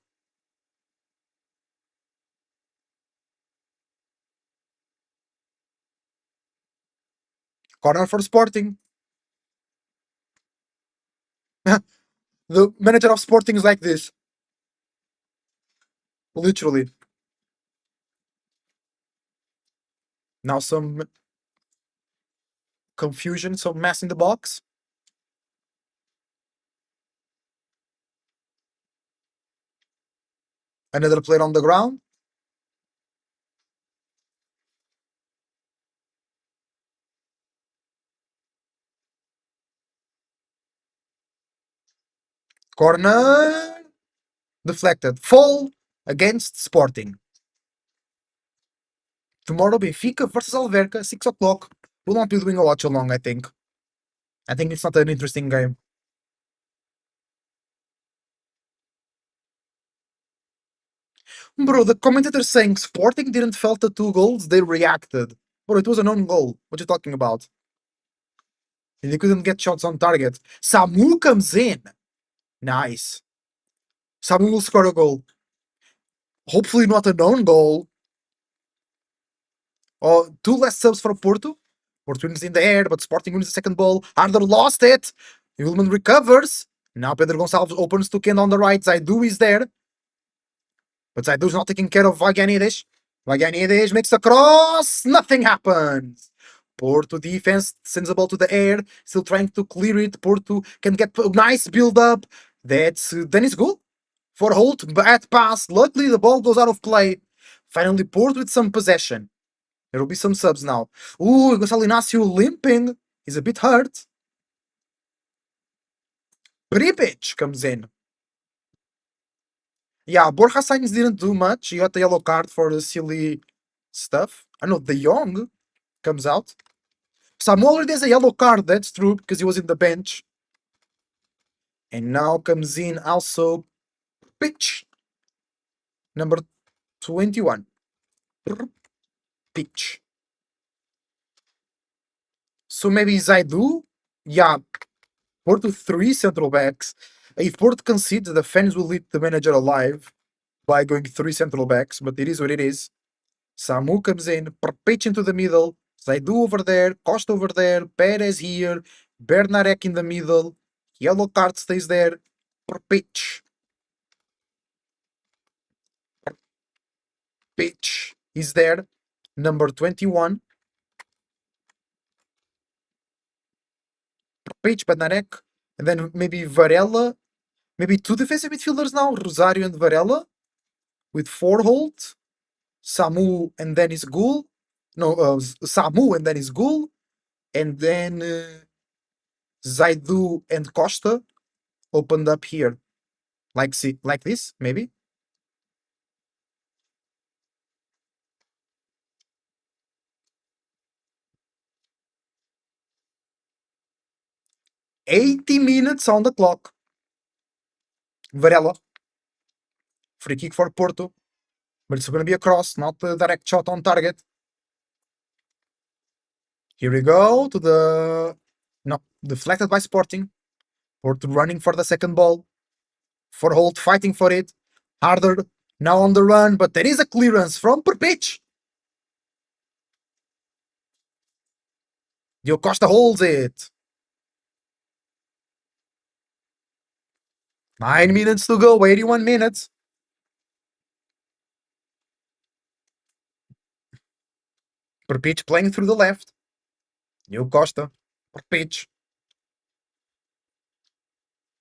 [SPEAKER 1] Corner for Sporting. The manager of Sporting is like this. Literally. Now some confusion, some mess in the box. Another player on the ground. Corner. Deflected. Fall against Sporting. Tomorrow, Benfica versus Alverca, 6 o'clock. We'll not be doing a watch along, I think. I think it's not an interesting game. Bro, the commentator saying Sporting didn't felt the 2 goals, they reacted. Bro, it was an own goal. What you talking about? And they couldn't get shots on target. Samu comes in. Nice. Samu will score a goal. Hopefully not a known goal. Oh, 2 less subs for Porto. Porto wins in the air, but Sporting wins the second ball. Arthur lost it. Ullman recovers. Now Pedro Gonçalves opens to Ken on the right. Zaidu is there. But Zaidu's not taking care of Vaganides. Vaganides makes a cross. Nothing happens. Porto defense sends the ball to the air. Still trying to clear it. Porto can get a nice build up. That's then it's goal. For Holt, bad pass. Luckily, the ball goes out of play. Finally, Porto with some possession. There will be some subs now. Ooh, Gonçalo Inácio limping. He's a bit hurt. Pripic comes in. Yeah, Borja Sainz didn't do much. He got the yellow card for the silly stuff. I know De Jong comes out. Samuel already has a yellow card, that's true, because he was in the bench. And now comes in also Pitch. Number 21. Pitch. So maybe Zaidu? Yeah. Porto 3 central backs. If Porto concedes, the fans will eat the manager alive by going 3 central backs, but it is what it is. Samu comes in, Perpich into the middle, Zaidu over there, Costa over there, Perez here, Bernarek in the middle, yellow card stays there, Perpich. Perpich is there, number 21. Perpich, Bernarek, and then maybe Varela, maybe 2 defensive midfielders now, Rosario and Varela, with 4 Holt, Samu and then is Gul. No, Samu and then is Gul, and then Zaidu and Costa opened up here, like this, maybe. $80 on the clock. Varela, free kick for Porto, but it's going to be a cross, not a direct shot on target. Here we go to the no, deflected by Sporting. Porto running for the second ball. For Holt fighting for it. Harder now on the run, but there is a clearance from Perpich. Diogo Costa holds it. 9 minutes to go, 81 minutes. Perpich playing through the left. Diogo Costa. Perpich.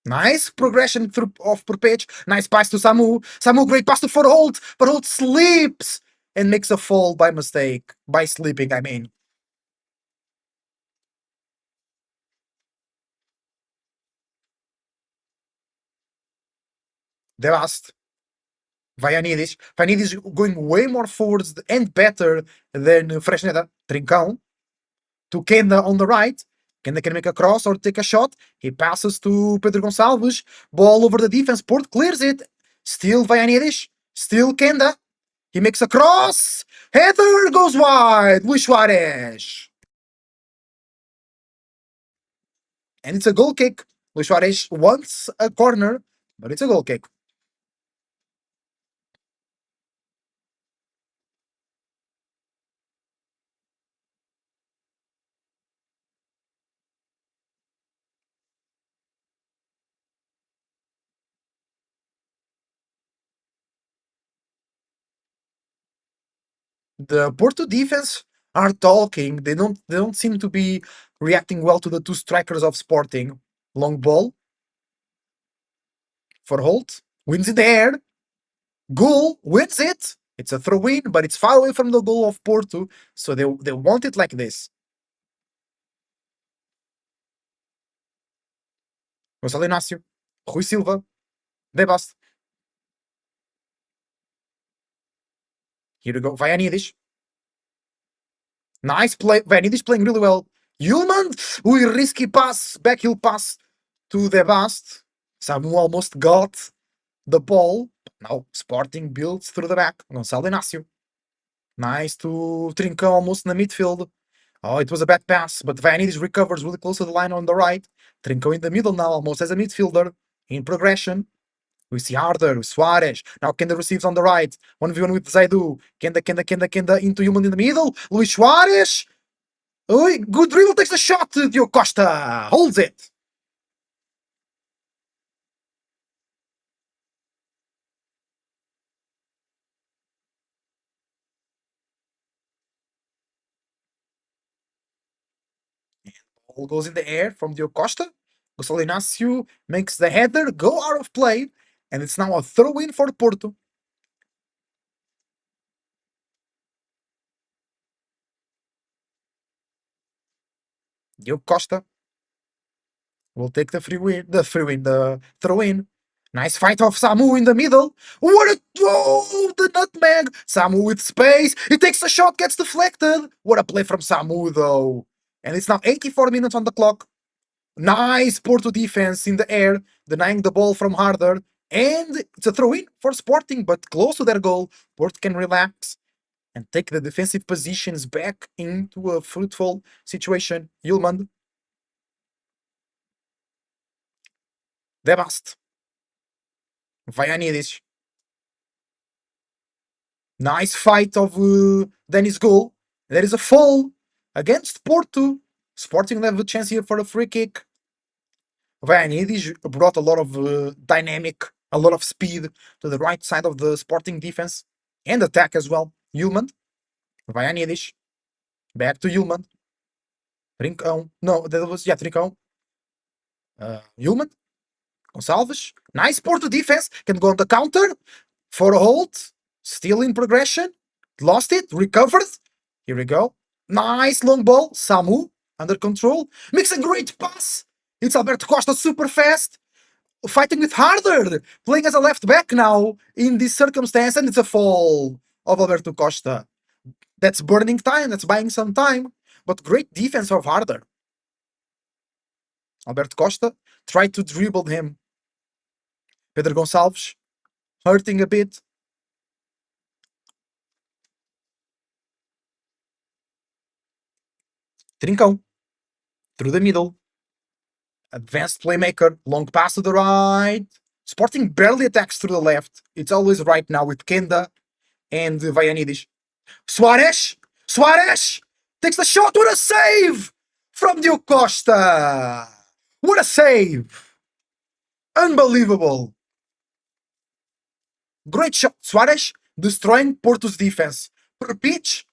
[SPEAKER 1] Nice progression through of Perpich. Nice pass to Samu. Samu, great pass to for Holt. But Holt sleeps and makes a fall by mistake. By sleeping, I mean. Devast. Vaianidis. Vaianidis going way more forwards and better than Fresneda. Trincão. To Kenda on the right. Kenda can make a cross or take a shot. He passes to Pedro Gonçalves. Ball over the defense. Port clears it. Still Vaianidis. Still Kenda. He makes a cross. Header goes wide. Luis Suarez. And it's a goal kick. Luis Suarez wants a corner, but it's a goal kick. The Porto defense are talking. They don't seem to be reacting well to the 2 strikers of Sporting. Long ball for Holt. Wins in the air. Goal wins it. It's a throw in, but it's far away from the goal of Porto, so they want it like this. Gonçalo Inácio, Rui Silva, De Bast. Here we go. Vaianidis. Nice play. Vaianidis playing really well. Yulman, risky pass, backheel pass to De Bast. Samu almost got the ball. Now Sporting builds through the back. Gonçalo Inácio. Nice to Trincão almost in the midfield. Oh, it was a bad pass, but Vaianidis recovers really close to the line on the right. Trincão in the middle now, almost as a midfielder in progression. We see Harder, Suarez. Now Kenda receives on the right. 1v1 with Zaidu. Kenda into Human in the middle. Luis Suarez. Oh, good dribble, takes the shot. Diogo Costa holds it. Ball goes in the air from Diogo Costa. Gonçalo Inácio makes the header go out of play. And it's now a throw in for Porto. Diogo Costa will take the throw in. Nice fight of Samu in the middle. What a the nutmeg! Samu with space. He takes a shot, gets deflected. What a play from Samu though. And it's now 84 minutes on the clock. Nice Porto defense in the air, denying the ball from Harder. And it's a throw-in for Sporting, but close to their goal. Porto can relax and take the defensive positions back into a fruitful situation. Yulman. De Bast. Vaianidis. Nice fight of Dennis goal. There is a fall against Porto. Sporting will have a chance here for a free kick. Vaianidis brought a lot of dynamic, a lot of speed to the right side of the Sporting defense and attack as well. Yulman. Vaianidis. Back to Yulman. Trincão. No, that was, yeah, Trincão. Yulman. Gonçalves. Nice Porto defense. Can go on the counter. For a hold. Still in progression. Lost it. Recovered. Here we go. Nice long ball. Samu. Under control. Makes a great pass. It's Alberto Costa super fast. Fighting with Harder. Playing as a left back now in this circumstance. And it's a fall of Alberto Costa. That's burning time. That's buying some time. But great defense of Harder. Alberto Costa tried to dribble him. Pedro Gonçalves hurting a bit. Trincão through the middle. Advanced playmaker. Long pass to the right. Sporting barely attacks through the left. It's always right now with Kenda and Vaianidis. Suarez! Suarez! Takes the shot. What a save from Diogo Costa! What a save! Unbelievable! Great shot. Suarez destroying Porto's defense. Per pitch,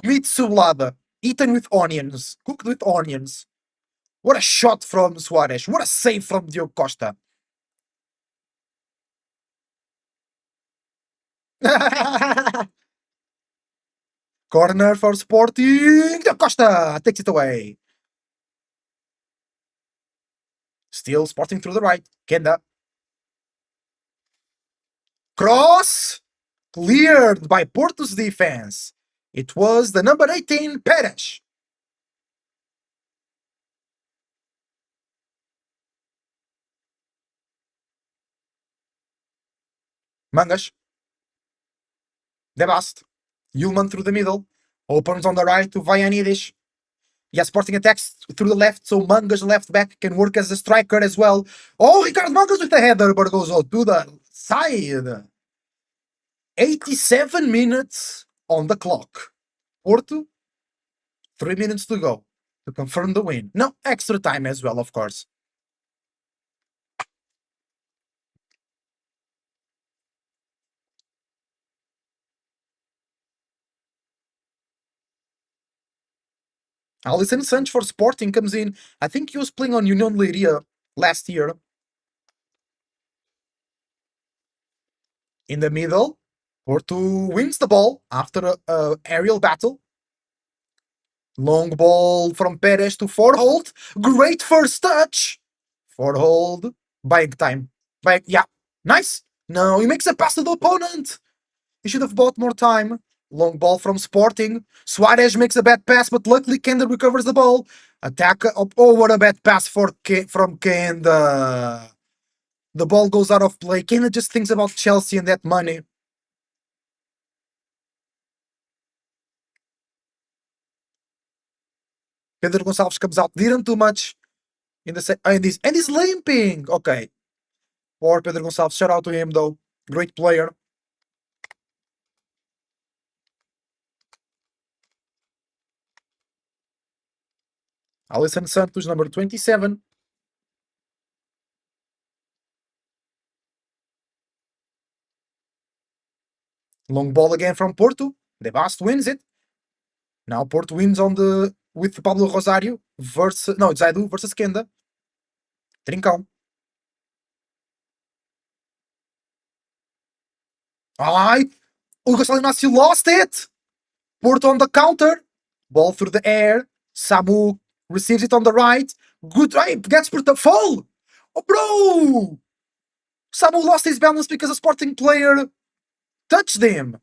[SPEAKER 1] meat sublada. Eaten with onions. Cooked with onions. What a shot from Suarez. What a save from Diogo Costa. Corner for Sporting. Diogo Costa takes it away. Still Sporting through the right. Kenda. Cross. Cleared by Porto's defense. It was the number 18, Perez. Mangas. De Bast. Yulman through the middle. Opens on the right to Vaianidis. Yeah, Sporting attacks through the left, so Mangas left back can work as a striker as well. Oh, Ricardo Mangas with the header, but goes out to the side. 87 minutes on the clock. Porto, 3 minutes to go to confirm the win. No, extra time as well, of course. Alisson Sancho for Sporting comes in. I think he was playing on Union Leiria last year. In the middle, Porto wins the ball after a aerial battle. Long ball from Perez to Forhold. Great first touch. Forhold. Buying time. Yeah. Nice. No, he makes a pass to the opponent. He should have bought more time. Long ball from Sporting. Suarez makes a bad pass, but luckily Kenda recovers the ball. Attack. Oh, what a bad pass from Kenda. The ball goes out of play. Kenda just thinks about Chelsea and that money. Pedro Gonçalves comes out, didn't do much in the and he's limping. Okay, poor Pedro Gonçalves. Shout out to him though. Great player. Alisson Santos, number 27. Long ball again from Porto. De Bast wins it. Now Porto wins on the with Pablo Rosario versus Zaidu versus Kenda. Trincão. Ai, o Gonçalo Inácio lost it. Porto on the counter. Ball through the air. Samu receives it on the right. Good right. Gets Porto fall. Oh, bro. Samu lost his balance because a Sporting player touched him.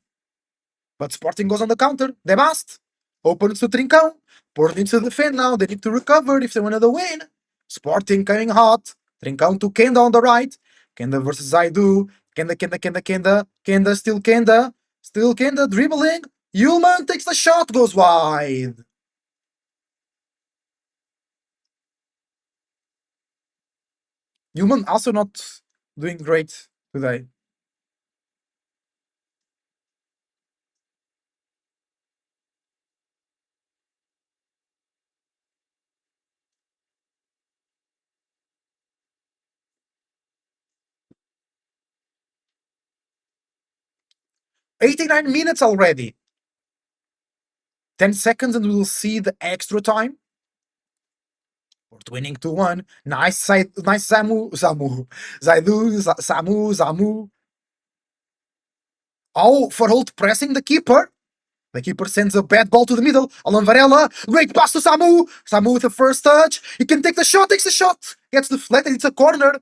[SPEAKER 1] But Sporting goes on the counter. De Bast. Opens to Trincão. Porto needs to defend now. They need to recover if they want to win. Sporting coming hot. Trincão to Kenda on the right. Kenda versus Zaidu. Kenda. Still Kenda. Still Kenda dribbling. Ullman takes the shot. Goes wide. Ullman also not doing great today. "89 minutes already. 10 seconds and we'll see the extra time. We're winning 2-1. Nice Samu. Samu. Oh, Verholt pressing the keeper. The keeper sends a bad ball to the middle. Alan Varela. Great pass to Samu. Samu with the first touch. He can take the shot. Takes the shot. Gets deflected. It's a corner.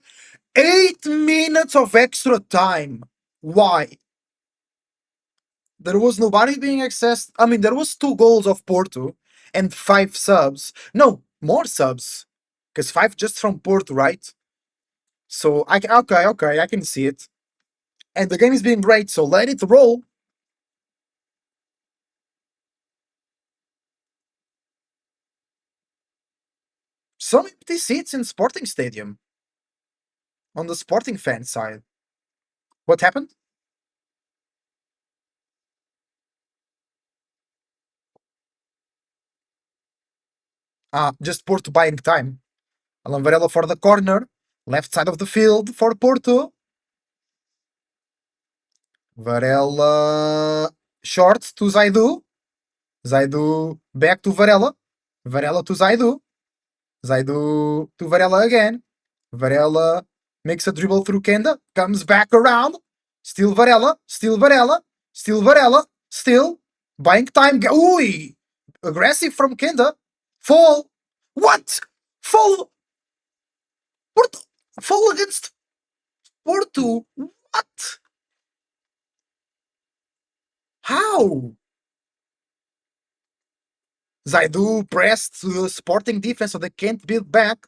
[SPEAKER 1] 8 minutes of extra time. Why? There was nobody being accessed. I mean, there was 2 goals of Porto and 5 subs. No, more subs. Because 5 just from Porto, right? So, okay, I can see it. And the game is being great, so let it roll. Some empty seats in Sporting Stadium. On the Sporting fan side. What happened? Just Porto buying time. Alan Varela for the corner. Left side of the field for Porto. Varela short to Zaidu. Zaidu back to Varela. Varela to Zaidu. Zaidu to Varela again. Varela makes a dribble through Kenda. Comes back around. Still Varela. Still Varela. Still Varela. Still. Buying time. Ooh! Aggressive from Kenda. Fall. What? Fall. Porto. Fall against Porto. What? How? Zaidu pressed the Sporting defense so they can't build back.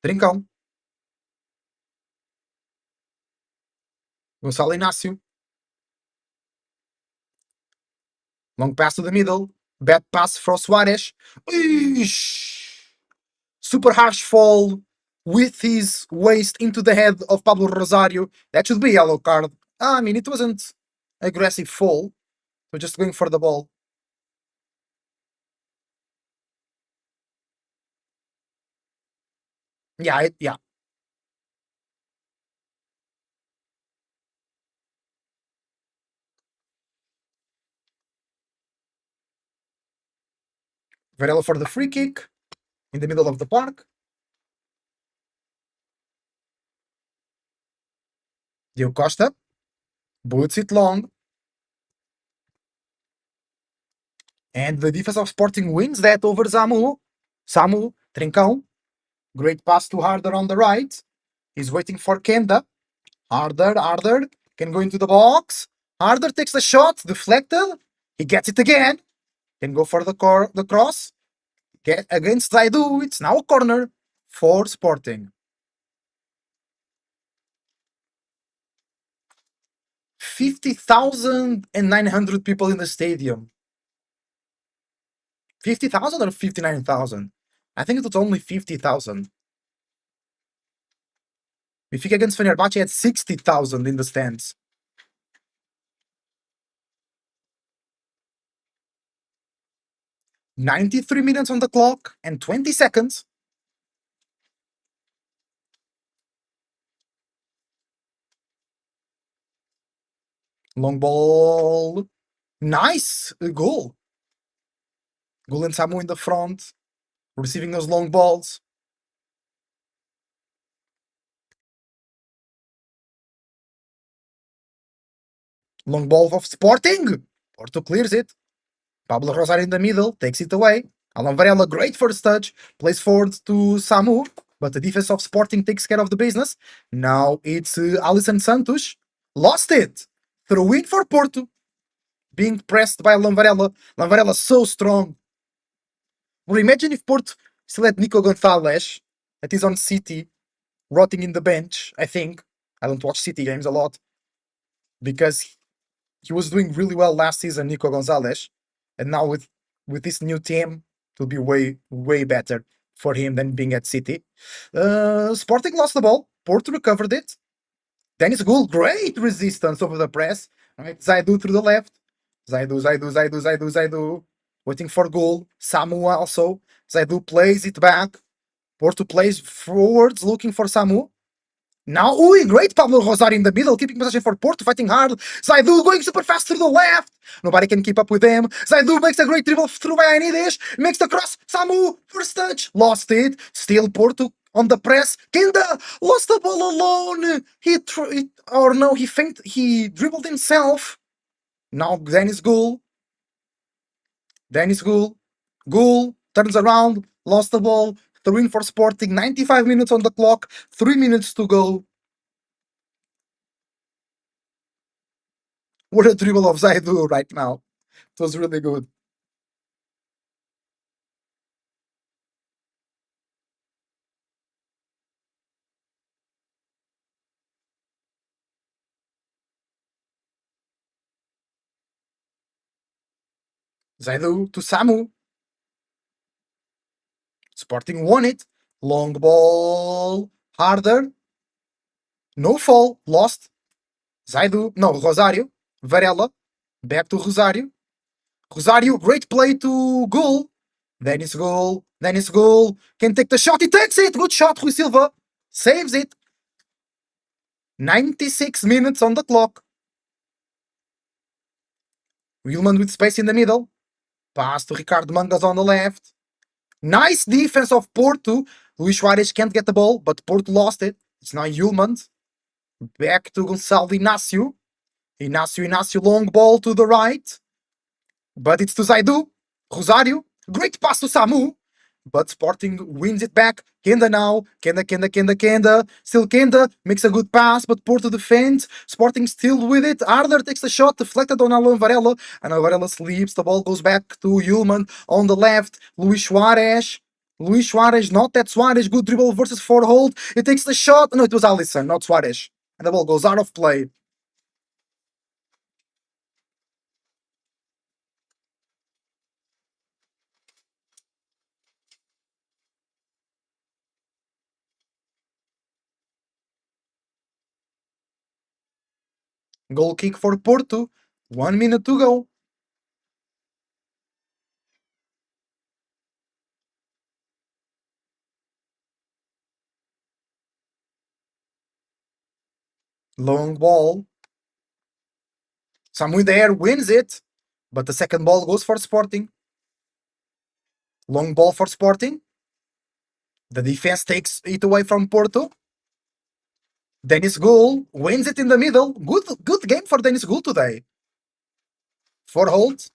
[SPEAKER 1] Trincão. Gonçalo Inácio. Long pass to the middle. Bad pass for Suarez. Eesh. Super harsh fall with his waist into the head of Pablo Rosario. That should be a yellow card. I mean, it wasn't aggressive fall. We're just going for the ball. Yeah. Varela for the free kick in the middle of the park. Diogo Costa boots it long. And the defense of Sporting wins that over Zamu. Samu, Trincão. Great pass to Harder on the right. He's waiting for Kenda. Harder. Can go into the box. Harder takes the shot. Deflected. He gets it again. Can go for the cross. Get against Zaidu. It's now a corner for Sporting. 50,900 people in the stadium. 50,000 or 59,000? I think it was only 50,000. Benfica against Fenerbahce had 60,000 in the stands. 93 minutes on the clock and 20 seconds. Long ball. Nice goal. Goal and Samu in the front, receiving those long balls. Long ball of Sporting. Porto clears it. Pablo Rosario in the middle, takes it away. Alan Varela, great first touch, plays forward to Samu, but the defense of Sporting takes care of the business. Now it's Alisson Santos. Lost it. Throw in for Porto. Being pressed by Alan Varela. Alan Varela so strong. Well, imagine if Porto still had Nico Gonzalez, that is on City, rotting in the bench, I think. I don't watch City games a lot because he was doing really well last season, Nico Gonzalez, and now with this new team, it will be way better for him than being at City. Sporting lost the ball. Porto recovered it. Dennis Gould, great resistance over the press. All right, Zaidu through the left. Zaidu. Waiting for goal. Samu also. Zaidu plays it back. Porto plays forwards, looking for Samu. Now, great Pablo Rosario in the middle, keeping possession for Porto, fighting hard. Zaidu going super fast to the left. Nobody can keep up with them. Zaidu makes a great dribble through by Anides. Makes the cross. Samu, first touch. Lost it. Still Porto on the press. Kenda lost the ball alone. He fainted. He dribbled himself. Now Dennis Gould. Gould turns around, lost the ball, threw in for Sporting. 95 minutes on the clock, 3 minutes to go. What a dribble of Zaidu right now. It was really good. Zaidu to Samu. Sporting won it. Long ball. Harder. No fall. Lost. Zaidu. No, Rosario. Varela. Back to Rosario. Rosario, great play to goal. Dennis Goal. Can take the shot. He takes it. Good shot, Rui Silva. Saves it. 96 minutes on the clock. Wilman with space in the middle. Pass to Ricardo Mangas on the left. Nice defense of Porto. Luis Suarez can't get the ball, but Porto lost it. It's now Yulman. Back to Gonçalo Inácio. Inácio, long ball to the right. But it's to Zaidu. Rosario. Great pass to Samu. But Sporting wins it back. Kenda now. Kenda. Still Kenda. Makes a good pass, but Porto defends. Sporting still with it. Arder takes the shot, deflected on Alan Varela. And Varela sleeps. The ball goes back to Yulman on the left. Luis Suarez, not that Suarez. Good dribble versus four hold. He takes the shot. No, it was Alisson, not Suarez. And the ball goes out of play. Goal kick for Porto. 1 minute to go. Long ball. Samu there wins it. But the second ball goes for Sporting. Long ball for Sporting. The defense takes it away from Porto. Dennis Gould wins it in the middle. Good game for Dennis Gould today. For hold.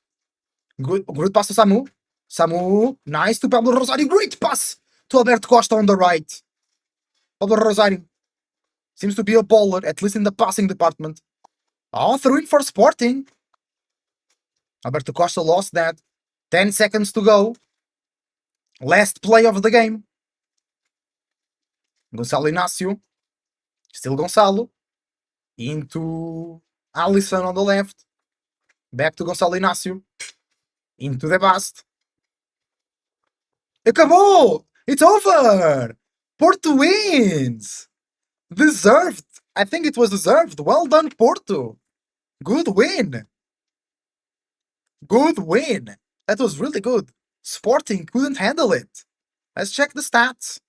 [SPEAKER 1] Good pass to Samu. Samu, nice to Pablo Rosario. Great pass to Alberto Costa on the right. Pablo Rosario seems to be a baller, at least in the passing department. Oh, through in for Sporting. Alberto Costa lost that. 10 seconds to go. Last play of the game. Gonçalo Inácio. Still Gonçalo. Into Alisson on the left. Back to Gonçalo Inácio. Into the bust. Acabou! It's over! Porto wins! Deserved! I think it was deserved. Well done, Porto! Good win! Good win! That was really good. Sporting couldn't handle it. Let's check the stats.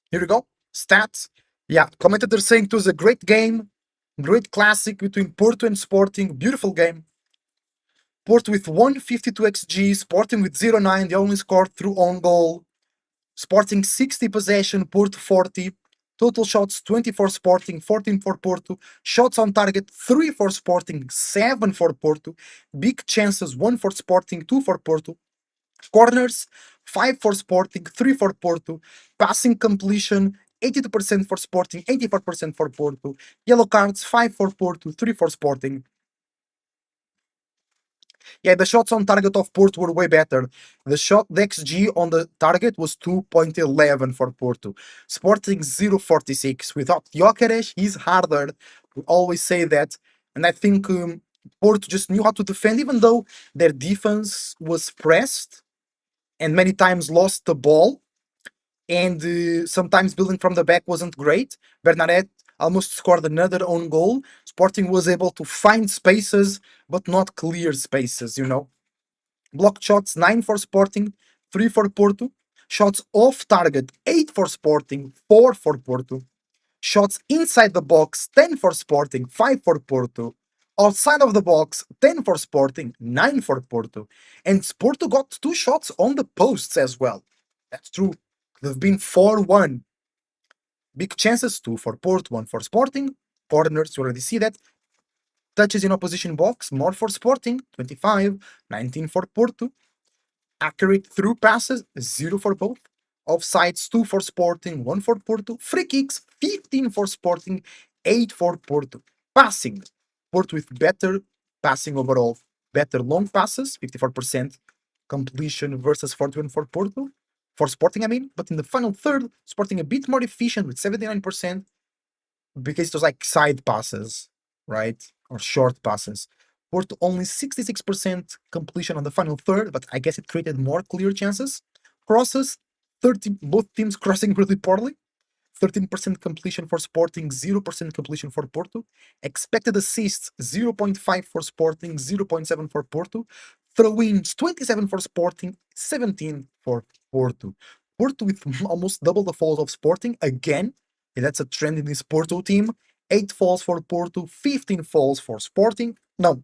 [SPEAKER 1] Here we go. Stats. Yeah, commentators saying it was a great game. Great classic between Porto and Sporting. Beautiful game. Porto with 152 XG, Sporting with 0.9. They only scored through own goal. Sporting 60 possession, Porto 40. Total shots 24 Sporting, 14 for Porto. Shots on target 3 for Sporting, 7 for Porto. Big chances 1 for Sporting, 2 for Porto. Corners 5 for Sporting, 3 for Porto. Passing completion 82% for Sporting, 84% for Porto. Yellow cards 5 for Porto, 3 for Sporting. Yeah, the shots on target of Porto were way better. The XG on the target was 2.11 for Porto. Sporting 0.46. Without Gyökeres, he's harder. We always say that. And I think Porto just knew how to defend, even though their defense was pressed and many times lost the ball. And sometimes building from the back wasn't great. Bernardet almost scored another own goal. Sporting was able to find spaces, but not clear spaces, you know. Blocked shots 9 for Sporting, 3 for Porto. Shots off target 8 for Sporting, 4 for Porto. Shots inside the box 10 for Sporting, 5 for Porto. Outside of the box 10 for Sporting, 9 for Porto. And Porto got 2 shots on the posts as well. That's true. They've been 4-1. Big chances 2 for Porto, 1 for Sporting. Corners, you already see that. Touches in opposition box, more for Sporting, 25, 19 for Porto. Accurate through passes, 0 for both. Offsides, 2 for Sporting, 1 for Porto. Free kicks, 15 for Sporting, 8 for Porto. Passing, Porto with better passing overall. Better long passes, 54% completion versus 41 for Porto. For Sporting, I mean. But in the final third, Sporting a bit more efficient with 79% because it was like side passes, right? Or short passes. Porto only 66% completion on the final third, but I guess it created more clear chances. Crosses, 30, both teams crossing really poorly. 13% completion for Sporting, 0% completion for Porto. Expected assists, 0.5 for Sporting, 0.7 for Porto. Throw-ins, 27 for Sporting, 17 for Porto. Porto with almost double the falls of Sporting again. And that's a trend in this Porto team. 8 falls for Porto, 15 falls for Sporting. No,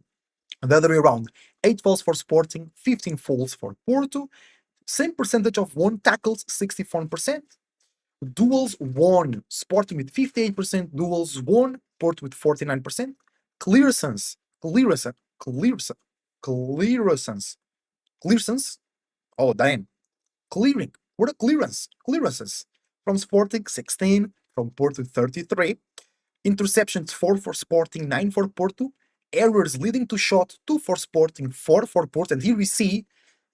[SPEAKER 1] the other way around. 8 falls for Sporting, 15 falls for Porto. Same percentage of won tackles, 64%. Duels won, Sporting with 58%. Duels won, Porto with 49%. Clearances, clearances. Oh, damn. Clearing. What a clearances. From Sporting, 16. From Porto, 33. Interceptions 4 for Sporting, 9 for Porto. Errors leading to shot 2 for Sporting, 4 for Porto. And here we see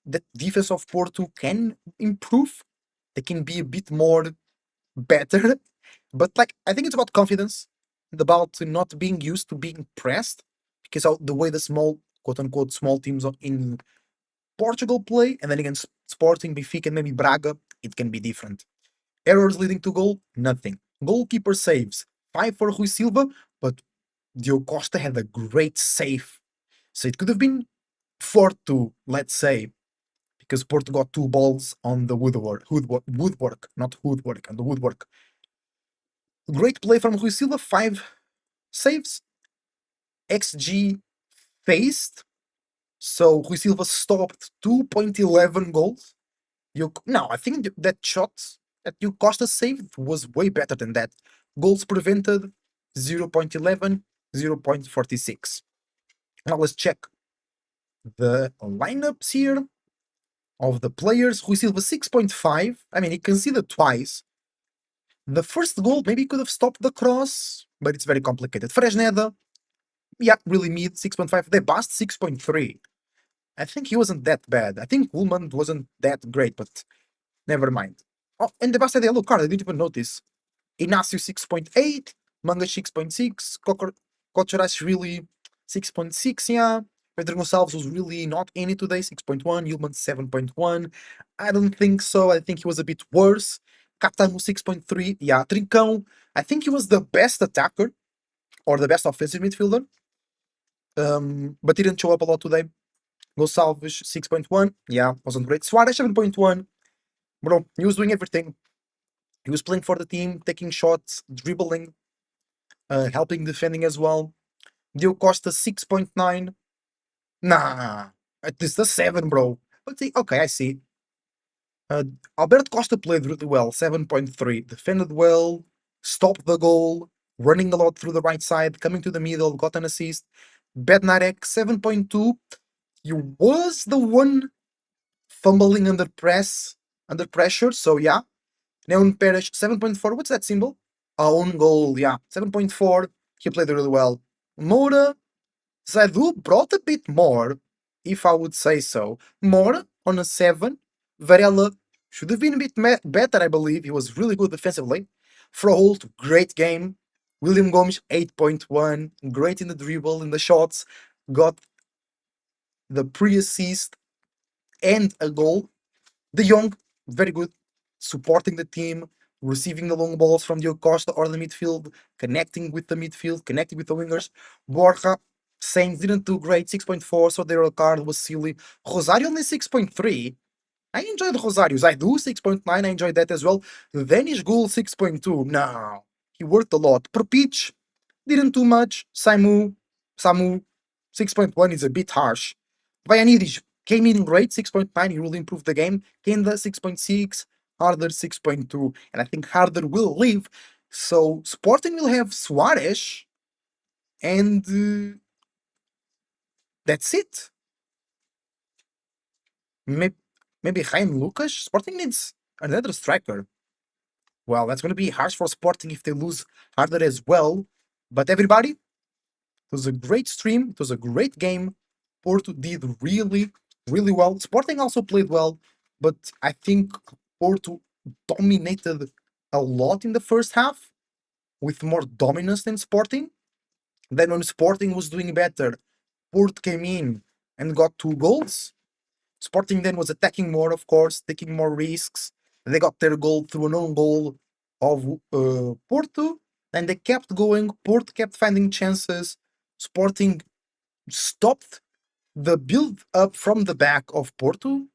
[SPEAKER 1] that defense of Porto can improve. They can be a bit more better. But like I think it's about confidence and about not being used to being pressed because of the way the small quote unquote small teams in Portugal play, and then against Sporting, Benfica, and maybe Braga, it can be different. Errors leading to goal, nothing. Goalkeeper saves, 5 for Rui Silva, but Diogo Costa had a great save. So it could have been 4-2, let's say, because Porto got 2 balls on the woodwork, not woodwork, on the woodwork. Great play from Rui Silva, 5 saves. XG faced, So Rui Silva stopped 2.11 goals. No, I think that shot that you Costa saved was way better than that. Goals prevented 0.11, 0.46. Now let's check the lineups here of the players. Rui Silva 6.5. I mean, he conceded twice. The first goal maybe could have stopped the cross, but it's very complicated. Fresneda, yeah, really mid 6.5. De Bast 6.3. I think he wasn't that bad. I think Ullman wasn't that great, but never mind. Oh, and De Bast had a yellow card. I didn't even notice. Inácio 6.8, Manga 6.6, Kocheras really 6.6, yeah. Pedro Gonçalves was really not in it today, 6.1, Yilman 7.1. I don't think so. I think he was a bit worse. Catamo 6.3, yeah. Trincão, I think he was the best attacker or the best offensive midfielder, but didn't show up a lot today. Gonçalves 6.1, yeah, wasn't great. Suarez 7.1, bro, he was doing everything. He was playing for the team, taking shots, dribbling, helping defending as well. Diogo Costa 6.9. Nah, it is the 7, bro. But okay, I see. Alberto Costa played really well, 7.3. Defended well, stopped the goal, running a lot through the right side, coming to the middle, got an assist. Bednarek 7.2. He was the one fumbling under pressure, so yeah. Neon Perish 7.4. What's that symbol? Own goal, yeah. 7.4. He played really well. Moura, Zaidu brought a bit more, if I would say so. More on a 7. Varela should have been a bit better, I believe. He was really good defensively. Froholt, great game. William Gomes, 8.1. Great in the dribble, in the shots. Got the pre-assist and a goal. De Jong, very good. Supporting the team, receiving the long balls from Diogo Costa or the midfield, connecting with the midfield, connecting with the wingers. Borja, Saints didn't do great, 6.4, so their card was silly. Rosario only 6.3. I enjoyed Rosario's. I do 6.9, I enjoyed that as well. Danish Ghoul 6.2. No, he worked a lot. Per pitch, didn't do much. Samu 6.1 is a bit harsh. Vaianidis came in great, 6.9. He really improved the game. Kenda 6.6. Harder 6.2. And I think Harder will leave. So Sporting will have Suarez. And that's it. Maybe Jaime Lucas. Sporting needs another striker. Well, that's going to be harsh for Sporting if they lose Harder as well. But everybody, it was a great stream. It was a great game. Porto did really, really well. Sporting also played well, but I think Porto dominated a lot in the first half with more dominance than Sporting. Then when Sporting was doing better, Porto came in and got 2 goals. Sporting then was attacking more, of course, taking more risks. They got their goal through an own goal of Porto, and they kept going. Porto kept finding chances. Sporting stopped the build up from the back of Porto,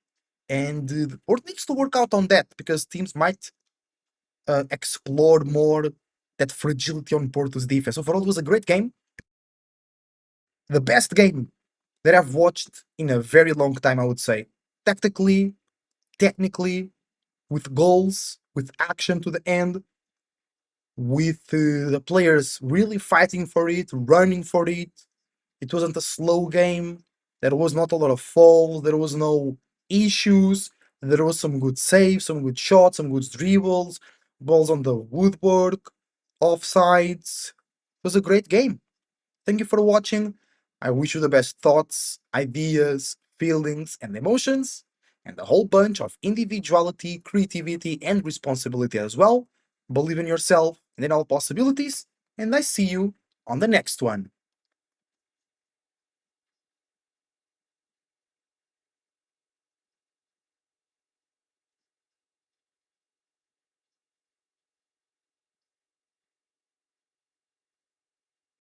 [SPEAKER 1] and Porto needs to work out on that because teams might explore more that fragility on Porto's defense. Overall, it was a great game. The best game that I've watched in a very long time, I would say. Tactically, technically, with goals, with action to the end, with the players really fighting for it, running for it. It wasn't a slow game. There was not a lot of falls. There was no issues. There was some good saves, some good shots, some good dribbles, balls on the woodwork, offsides. It was a great game. Thank you for watching. I wish you the best thoughts, ideas, feelings, and emotions, and a whole bunch of individuality, creativity, and responsibility as well. Believe in yourself and in all possibilities, and I see you on the next one.